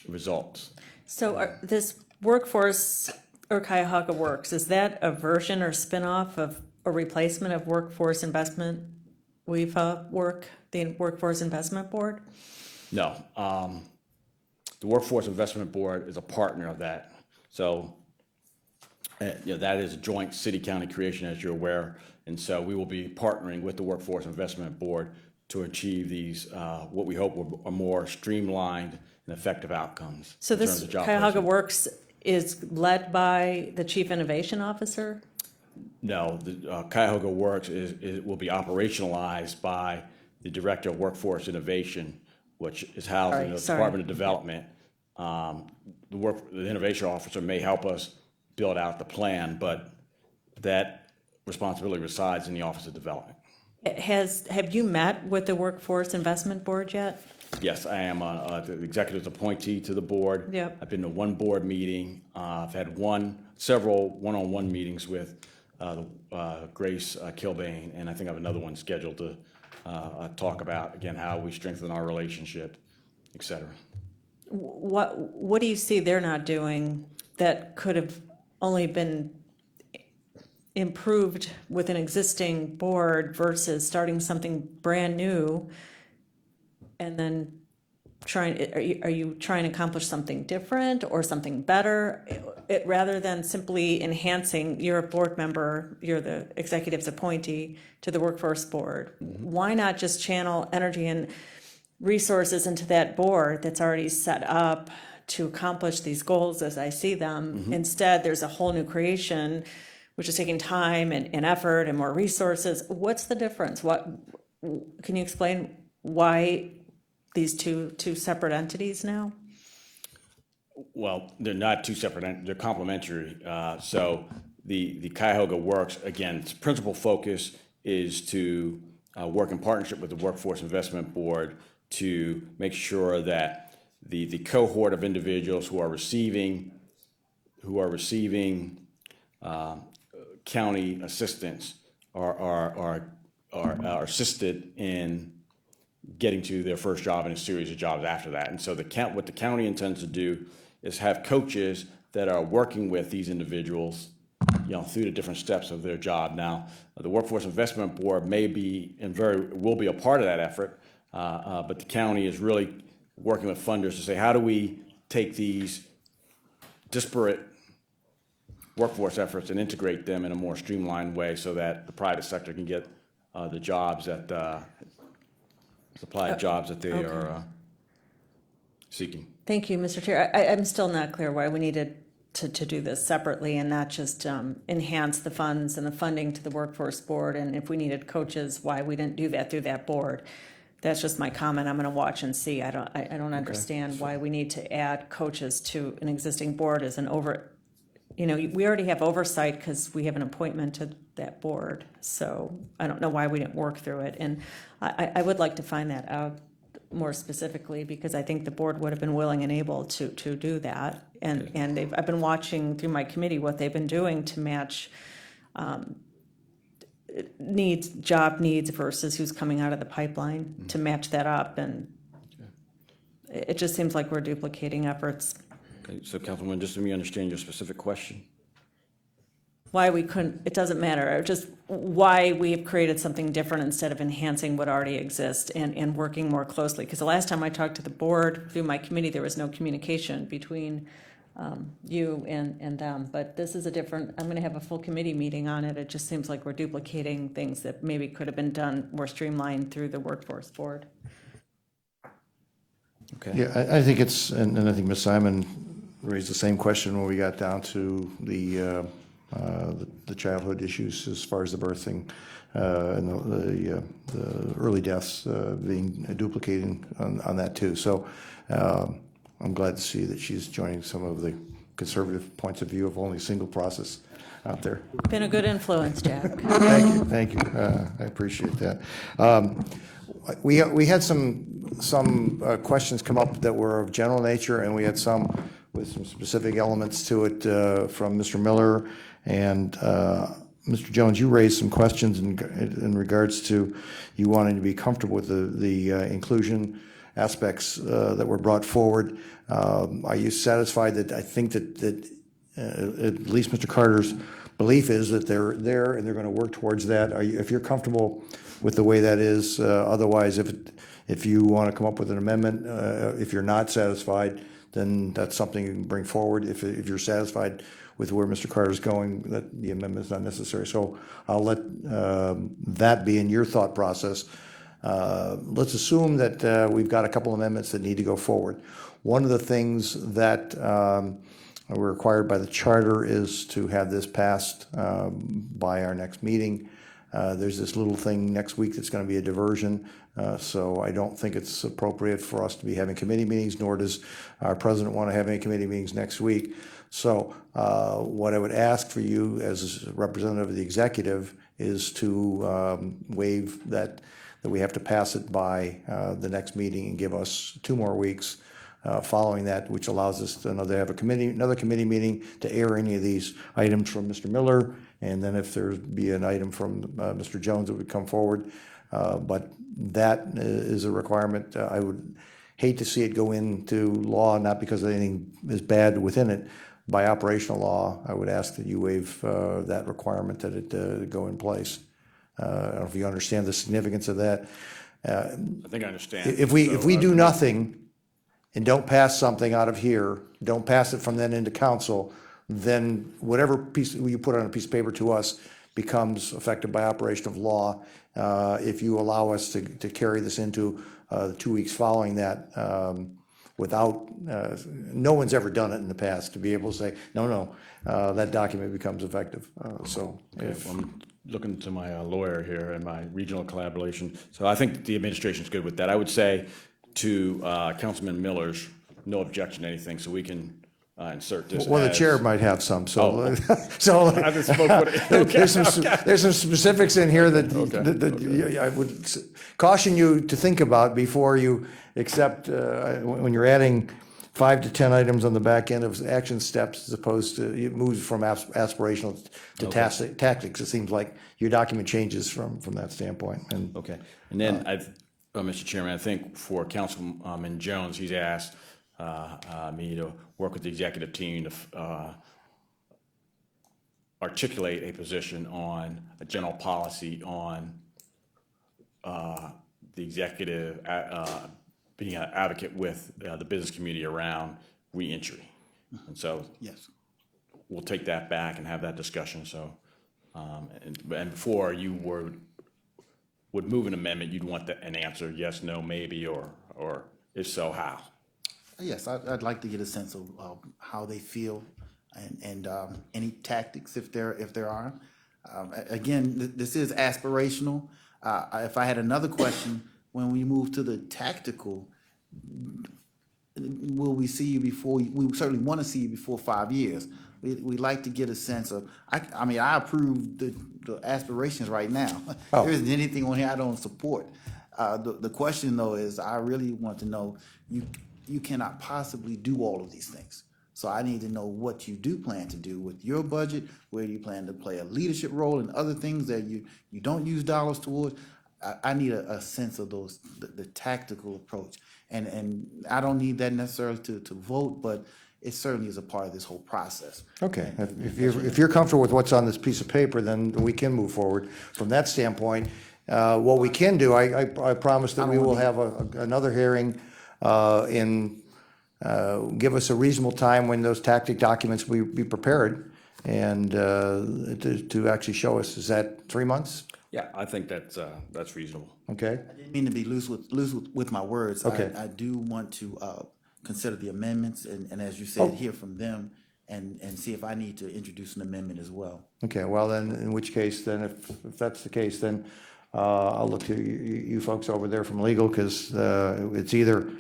results. So this workforce or Cuyahoga Works, is that a version or spinoff of a replacement of Workforce Investment WIFA work, the Workforce Investment Board? No, the Workforce Investment Board is a partner of that. So, that is a joint city-county creation, as you're aware. And so we will be partnering with the Workforce Investment Board to achieve these, what we hope are more streamlined and effective outcomes. So in terms this of job Cuyahoga placement. Works is led by the Chief Innovation Officer? No, the Cuyahoga Works will be operationalized by the Director of Workforce Innovation, which is housed in the Sorry. Department of Development. The Innovation Officer may help us build out the plan, but that responsibility resides in the Office of Development. Have you met with the Workforce Investment Board yet? Yes, I am the executive appointee to the board. Yep. I've been to one board meeting. I've had several one-on-one meetings with Grace Kilbane, and I think I have another one scheduled to talk about, again, how we strengthen our relationship, et cetera. What do you see they're not doing that could have only been improved with an existing board versus starting something brand new and then are you trying to accomplish something different or something better, rather than simply enhancing? You're a board member, you're the executive's appointee to the workforce board. Why not just channel energy and resources into that board that's already set up to accomplish these goals as I see them? Instead, there's a whole new creation, which is taking time and effort and more resources. What's the difference? Can you explain why these two separate entities now? Well, they're not two separate, they're complementary. So the Cuyahoga Works, again, its principal focus is to work in partnership with the Workforce Investment Board to make sure that the cohort of individuals who are receiving county assistance are assisted in getting to their first job and a series of jobs after that. And so what the county intends to do is have coaches that are working with these individuals, through the different steps of their job. Now, the Workforce Investment Board may be will be a part of that effort, but the county is really working with funders to say, how do we take these disparate workforce efforts and integrate them in a more streamlined way so that the private sector can get the jobs that supply jobs that they are seeking. Thank you, Mr. Chair. I'm still not clear why we needed to do this separately and not just enhance the funds and the funding to the workforce board. And if we needed coaches, why we didn't do that through that board. That's just my comment. I'm going to watch and see. I don't understand why we need to add coaches to an existing board as we already have oversight because we have an appointment to that board. So I don't know why we didn't work through it. And I would like to find that out more specifically, because I think the board would have been willing and able to do that. And I've been watching through my committee what they've been doing to match job needs versus who's coming out of the pipeline to match that up. And it just seems like we're duplicating efforts. Okay, so Councilwoman, just let me understand your specific question. Why we couldn't, it doesn't matter, just why we have created something different instead of enhancing what already exists and working more closely. Because the last time I talked to the board through my committee, there was no communication between you and them. But this is I'm going to have a full committee meeting on it. It just seems like we're duplicating things that maybe could have been done more streamlined through the workforce board. Okay. Yeah, I think and I think Ms. Simon raised the same question when we got down to the childhood issues as far as the birthing and the early deaths being duplicating on that too. So I'm glad to see that she's joining some of the conservative points of view of only a single process out there. Been a good influence, Jack. Thank you. I appreciate that. We had some questions come up that were of general nature, and we had some with some specific elements to it from Mr. Miller and Mr. Jones. You raised some questions in regards to you wanting to be comfortable with the inclusion aspects that were brought forward. Are you satisfied that I think that at least Mr. Carter's belief is that they're there and they're going to work towards that? If you're comfortable with the way that is, otherwise, if you want to come up with an amendment, if you're not satisfied, then that's something you can bring forward. If you're satisfied with where Mr. Carter's going, that the amendment is not necessary. So I'll let that be in your thought process. Let's assume that we've got a couple amendments that need to go forward. One of the things that we're required by the charter is to have this passed by our next meeting. There's this little thing next week that's going to be a diversion, so I don't think it's appropriate for us to be having committee meetings, nor does our president want to have any committee meetings next week. So what I would ask for you as a representative of the executive is to waive that we have to pass it by the next meeting and give us 2 more weeks following that, which allows us to have another committee meeting to air any of these items from Mr. Miller, and then if there'd be an item from Mr. Jones that would come forward. But that is a requirement. I would hate to see it go into law, not because anything is bad within it. By operational law, I would ask that you waive that requirement, that it go in place. I don't know if you understand the significance of that. I think I understand. If we do nothing and don't pass something out of here, don't pass it from then into council, then whatever piece you put on a piece of paper to us becomes effective by operation of law. If you allow us to carry this into the 2 weeks following that, without, no one's ever done it in the past, to be able to say, no, that document becomes effective. So if, I'm looking to my lawyer here and my regional collaboration. So I think the administration's good with that. I would say to Councilman Miller's, no objection to anything, so we can insert this well, the as- chair might have some, so, Oh. so I haven't spoken with it. Okay, there's some specifics in here that I would caution you to think about before you accept, when you're adding 5 to 10 items on the back end of action steps, as opposed to, it moves from aspirational to tactics. It seems like your document changes from that standpoint. And Okay, and then Mr. Chairman, I think for Councilman Jones, he's asked me to work with the executive team to articulate a position on a general policy on the executive being an advocate with the business community around reentry. And so Yes. we'll take that back and have that discussion, so, and before you would move an amendment, you'd want an answer, yes, no, maybe, or if so, how? Yes, I'd like to get a sense of how they feel and any tactics if there are. Again, this is aspirational. If I had another question, when we move to the tactical, will we see you before, we certainly want to see you before 5 years. We'd like to get a sense of, I mean, I approve the aspirations right now. Oh. There isn't anything on here I don't support. The question though is, I really want to know, you cannot possibly do all of these things. So I need to know what you do plan to do with your budget, where you plan to play a leadership role in other things that you don't use dollars towards. I need a sense of the tactical approach. And I don't need that necessarily to vote, but it certainly is a part of this whole process. okay, if you're comfortable with what's on this piece of paper, then we can move forward. From that standpoint, what we can do, I promise that we will have another hearing give us a reasonable time when those tactic documents will be prepared, and to actually show us. Is that 3 months? Yeah, I think that's reasonable. Okay, I didn't mean to be loose with my words. Okay. I do want to consider the amendments and as you said, hear from them and see if I need to introduce an amendment as well. okay, well then, in which case, then if that's the case, then I'll look to you folks over there from legal, because it's either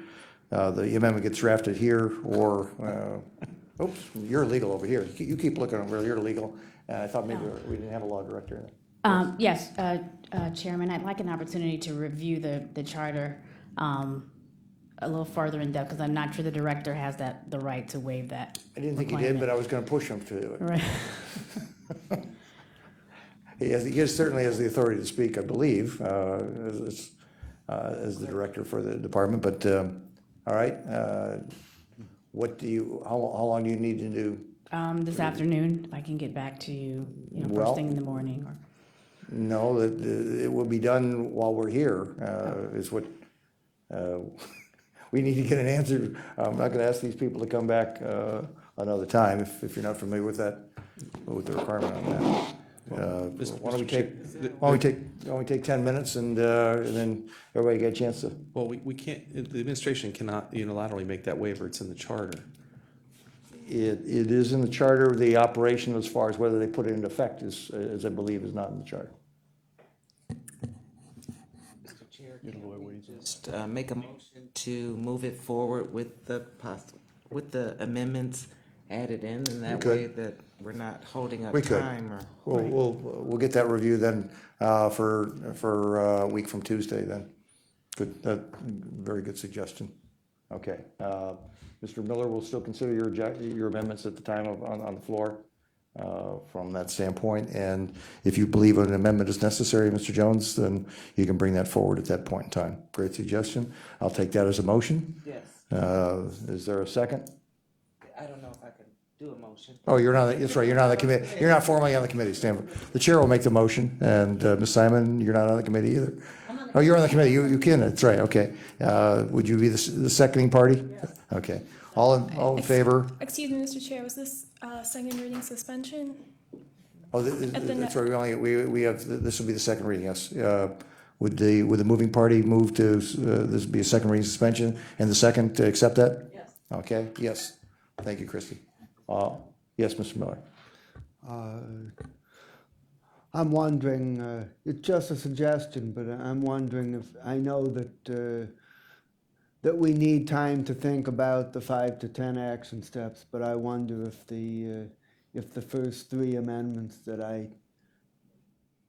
the amendment gets drafted here, or, oops, you're legal over here. You keep looking over, you're legal. I thought maybe we didn't have a law director. Yes, Chairman, I'd like an opportunity to review the charter a little further in depth, because I'm not sure the director has the right to waive that. I didn't think he did, but I was gonna push him to do it. Right. He certainly has the authority to speak, I believe, as the director for the department, but, all right. How long do you need to do? This afternoon, if I can get back to you, Well- first thing in the morning, or. No, it will be done while we're here, is what, we need to get an answer. I'm not gonna ask these people to come back, another time if you're not familiar with that, with the requirement on that. Why don't we take 10 minutes and then everybody get a chance to, Well, we can't, the administration cannot unilaterally make that waiver. It's in the charter. it is in the charter, the operation as far as whether they put it into effect is, as I believe, is not in the charter. Just make a motion to move it forward with the with the amendments added in, and that We way could. that we're not holding up We could. time or. We'll get that review then, for a week from Tuesday then. Good, very good suggestion. Okay, Mr. Miller, we'll still consider your amendments at the time on the floor, from that standpoint. And if you believe an amendment is necessary, Mr. Jones, then you can bring that forward at that point in time. Great suggestion. I'll take that as a motion. Yes, Is there a second? I don't know if I can do a motion. Oh, you're not, that's right, you're not on the committee, you're not formally on the committee, Stanford. The chair will make the motion, and Ms. Simon, you're not on the committee either. Oh, you're on the committee, you can, that's right, okay. Would you be the seconding party? Okay. All in favor? Excuse me, Mr. Chair, was this second reading suspension? Oh, that's right, we have, this will be the second reading, yes. Would the moving party move to, this be a second reading suspension, and the second to accept that? Yes. Okay, yes. Thank you, Christie. Yes, Mr. Miller. I'm wondering, it's just a suggestion, but I'm wondering if, I know that we need time to think about the 5 to 10 action steps, but I wonder if the first 3 amendments that I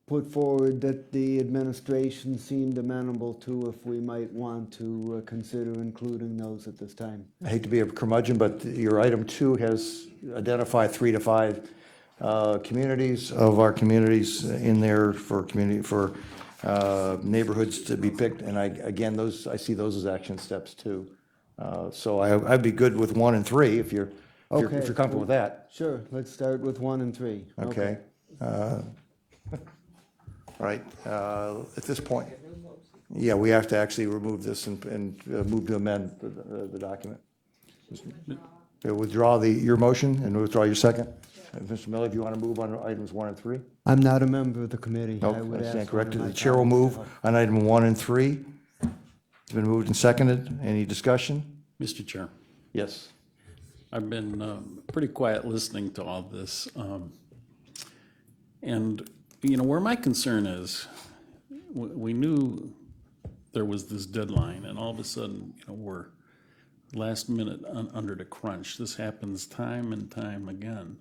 put forward that the administration seemed amenable to, if we might want to consider including those at this time. I hate to be a curmudgeon, but your item 2 has identified 3 to 5 communities of our communities in there for neighborhoods to be picked. And I see those as action steps too. So I'd be good with 1 and 3 if you're comfortable with that. Sure, let's start with 1 and 3. Okay. All right, at this point, yeah, we have to actually remove this and move to amend the document. Withdraw your motion and withdraw your second. Mr. Miller, if you want to move on items 1 and 3? I'm not a member of the committee. No, I would I stand ask corrected. one The of my chair will move colleagues. on item 1 and 3. It's been moved and seconded. Any discussion? Mr. Chair, Yes. I've been pretty quiet listening to all this. And, where my concern is, we knew there was this deadline, and all of a sudden, we're last minute under the crunch. This happens time and time again.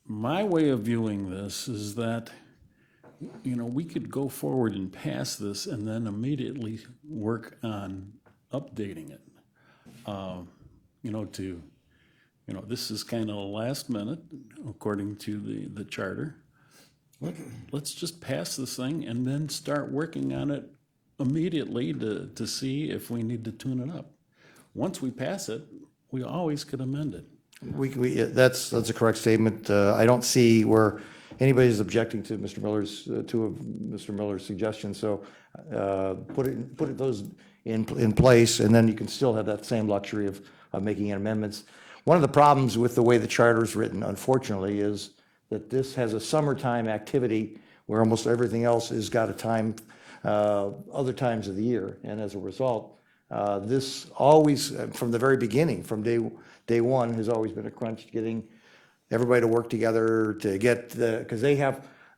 My way of viewing this is that, we could go forward and pass this and then immediately work on updating it. This is kind of last minute, according to the charter. Let's just pass this thing and then start working on it immediately to see if we need to tune it up. Once we pass it, we always could amend it. That's a correct statement. I don't see where anybody's objecting to Mr. Miller's, two of Mr. Miller's suggestions, so put those in place, and then you can still have that same luxury of making amendments. One of the problems with the way the charter is written, unfortunately, is that this has a summertime activity where almost everything else has got a time, other times of the year, and as a result, this always, from the very beginning, from day one, has always been a crunch getting everybody to work together to get because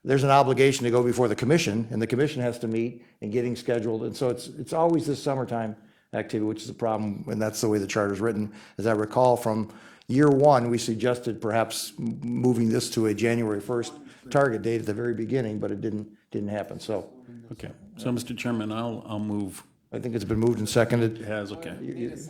there's an obligation to go before the commission, and the commission has to meet and getting scheduled, and so it's always this summertime activity, which is a problem, and that's the way the charter is written. As I recall, from year one, we suggested perhaps moving this to a January 1st target date at the very beginning, but it didn't happen, so. Okay, so Mr. Chairman, I'll move. I think it's been moved and seconded. It has, okay. It's-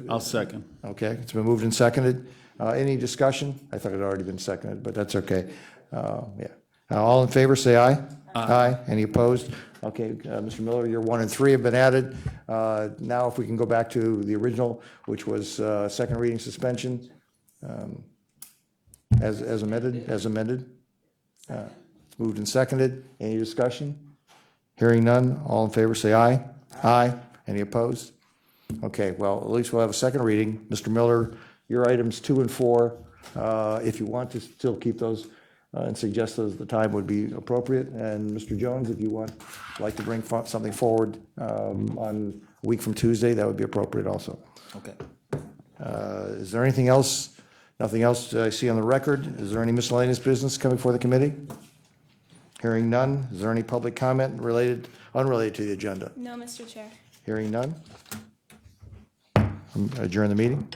I'll second. Okay, it's been moved and seconded. Any discussion? I thought it had already been seconded, but that's okay. Yeah. All in favor, say aye. Aye. Any opposed? Okay, Mr. Miller, your 1 and 3 have been added. Now, if we can go back to the original, which was second reading suspension, as amended. It's moved and seconded. Any discussion? Hearing none, all in favor, say aye. Aye. Any opposed? Okay, well, at least we'll have a second reading. Mr. Miller, your items 2 and 4, if you want to still keep those and suggest those, the time would be appropriate. And Mr. Jones, if you like to bring something forward on a week from Tuesday, that would be appropriate also. Okay. Is there anything else? Nothing else I see on the record? Is there any miscellaneous business coming before the committee? Hearing none. Is there any public comment unrelated to the agenda? No, Mr. Chair. Hearing none. Adjourn the meeting.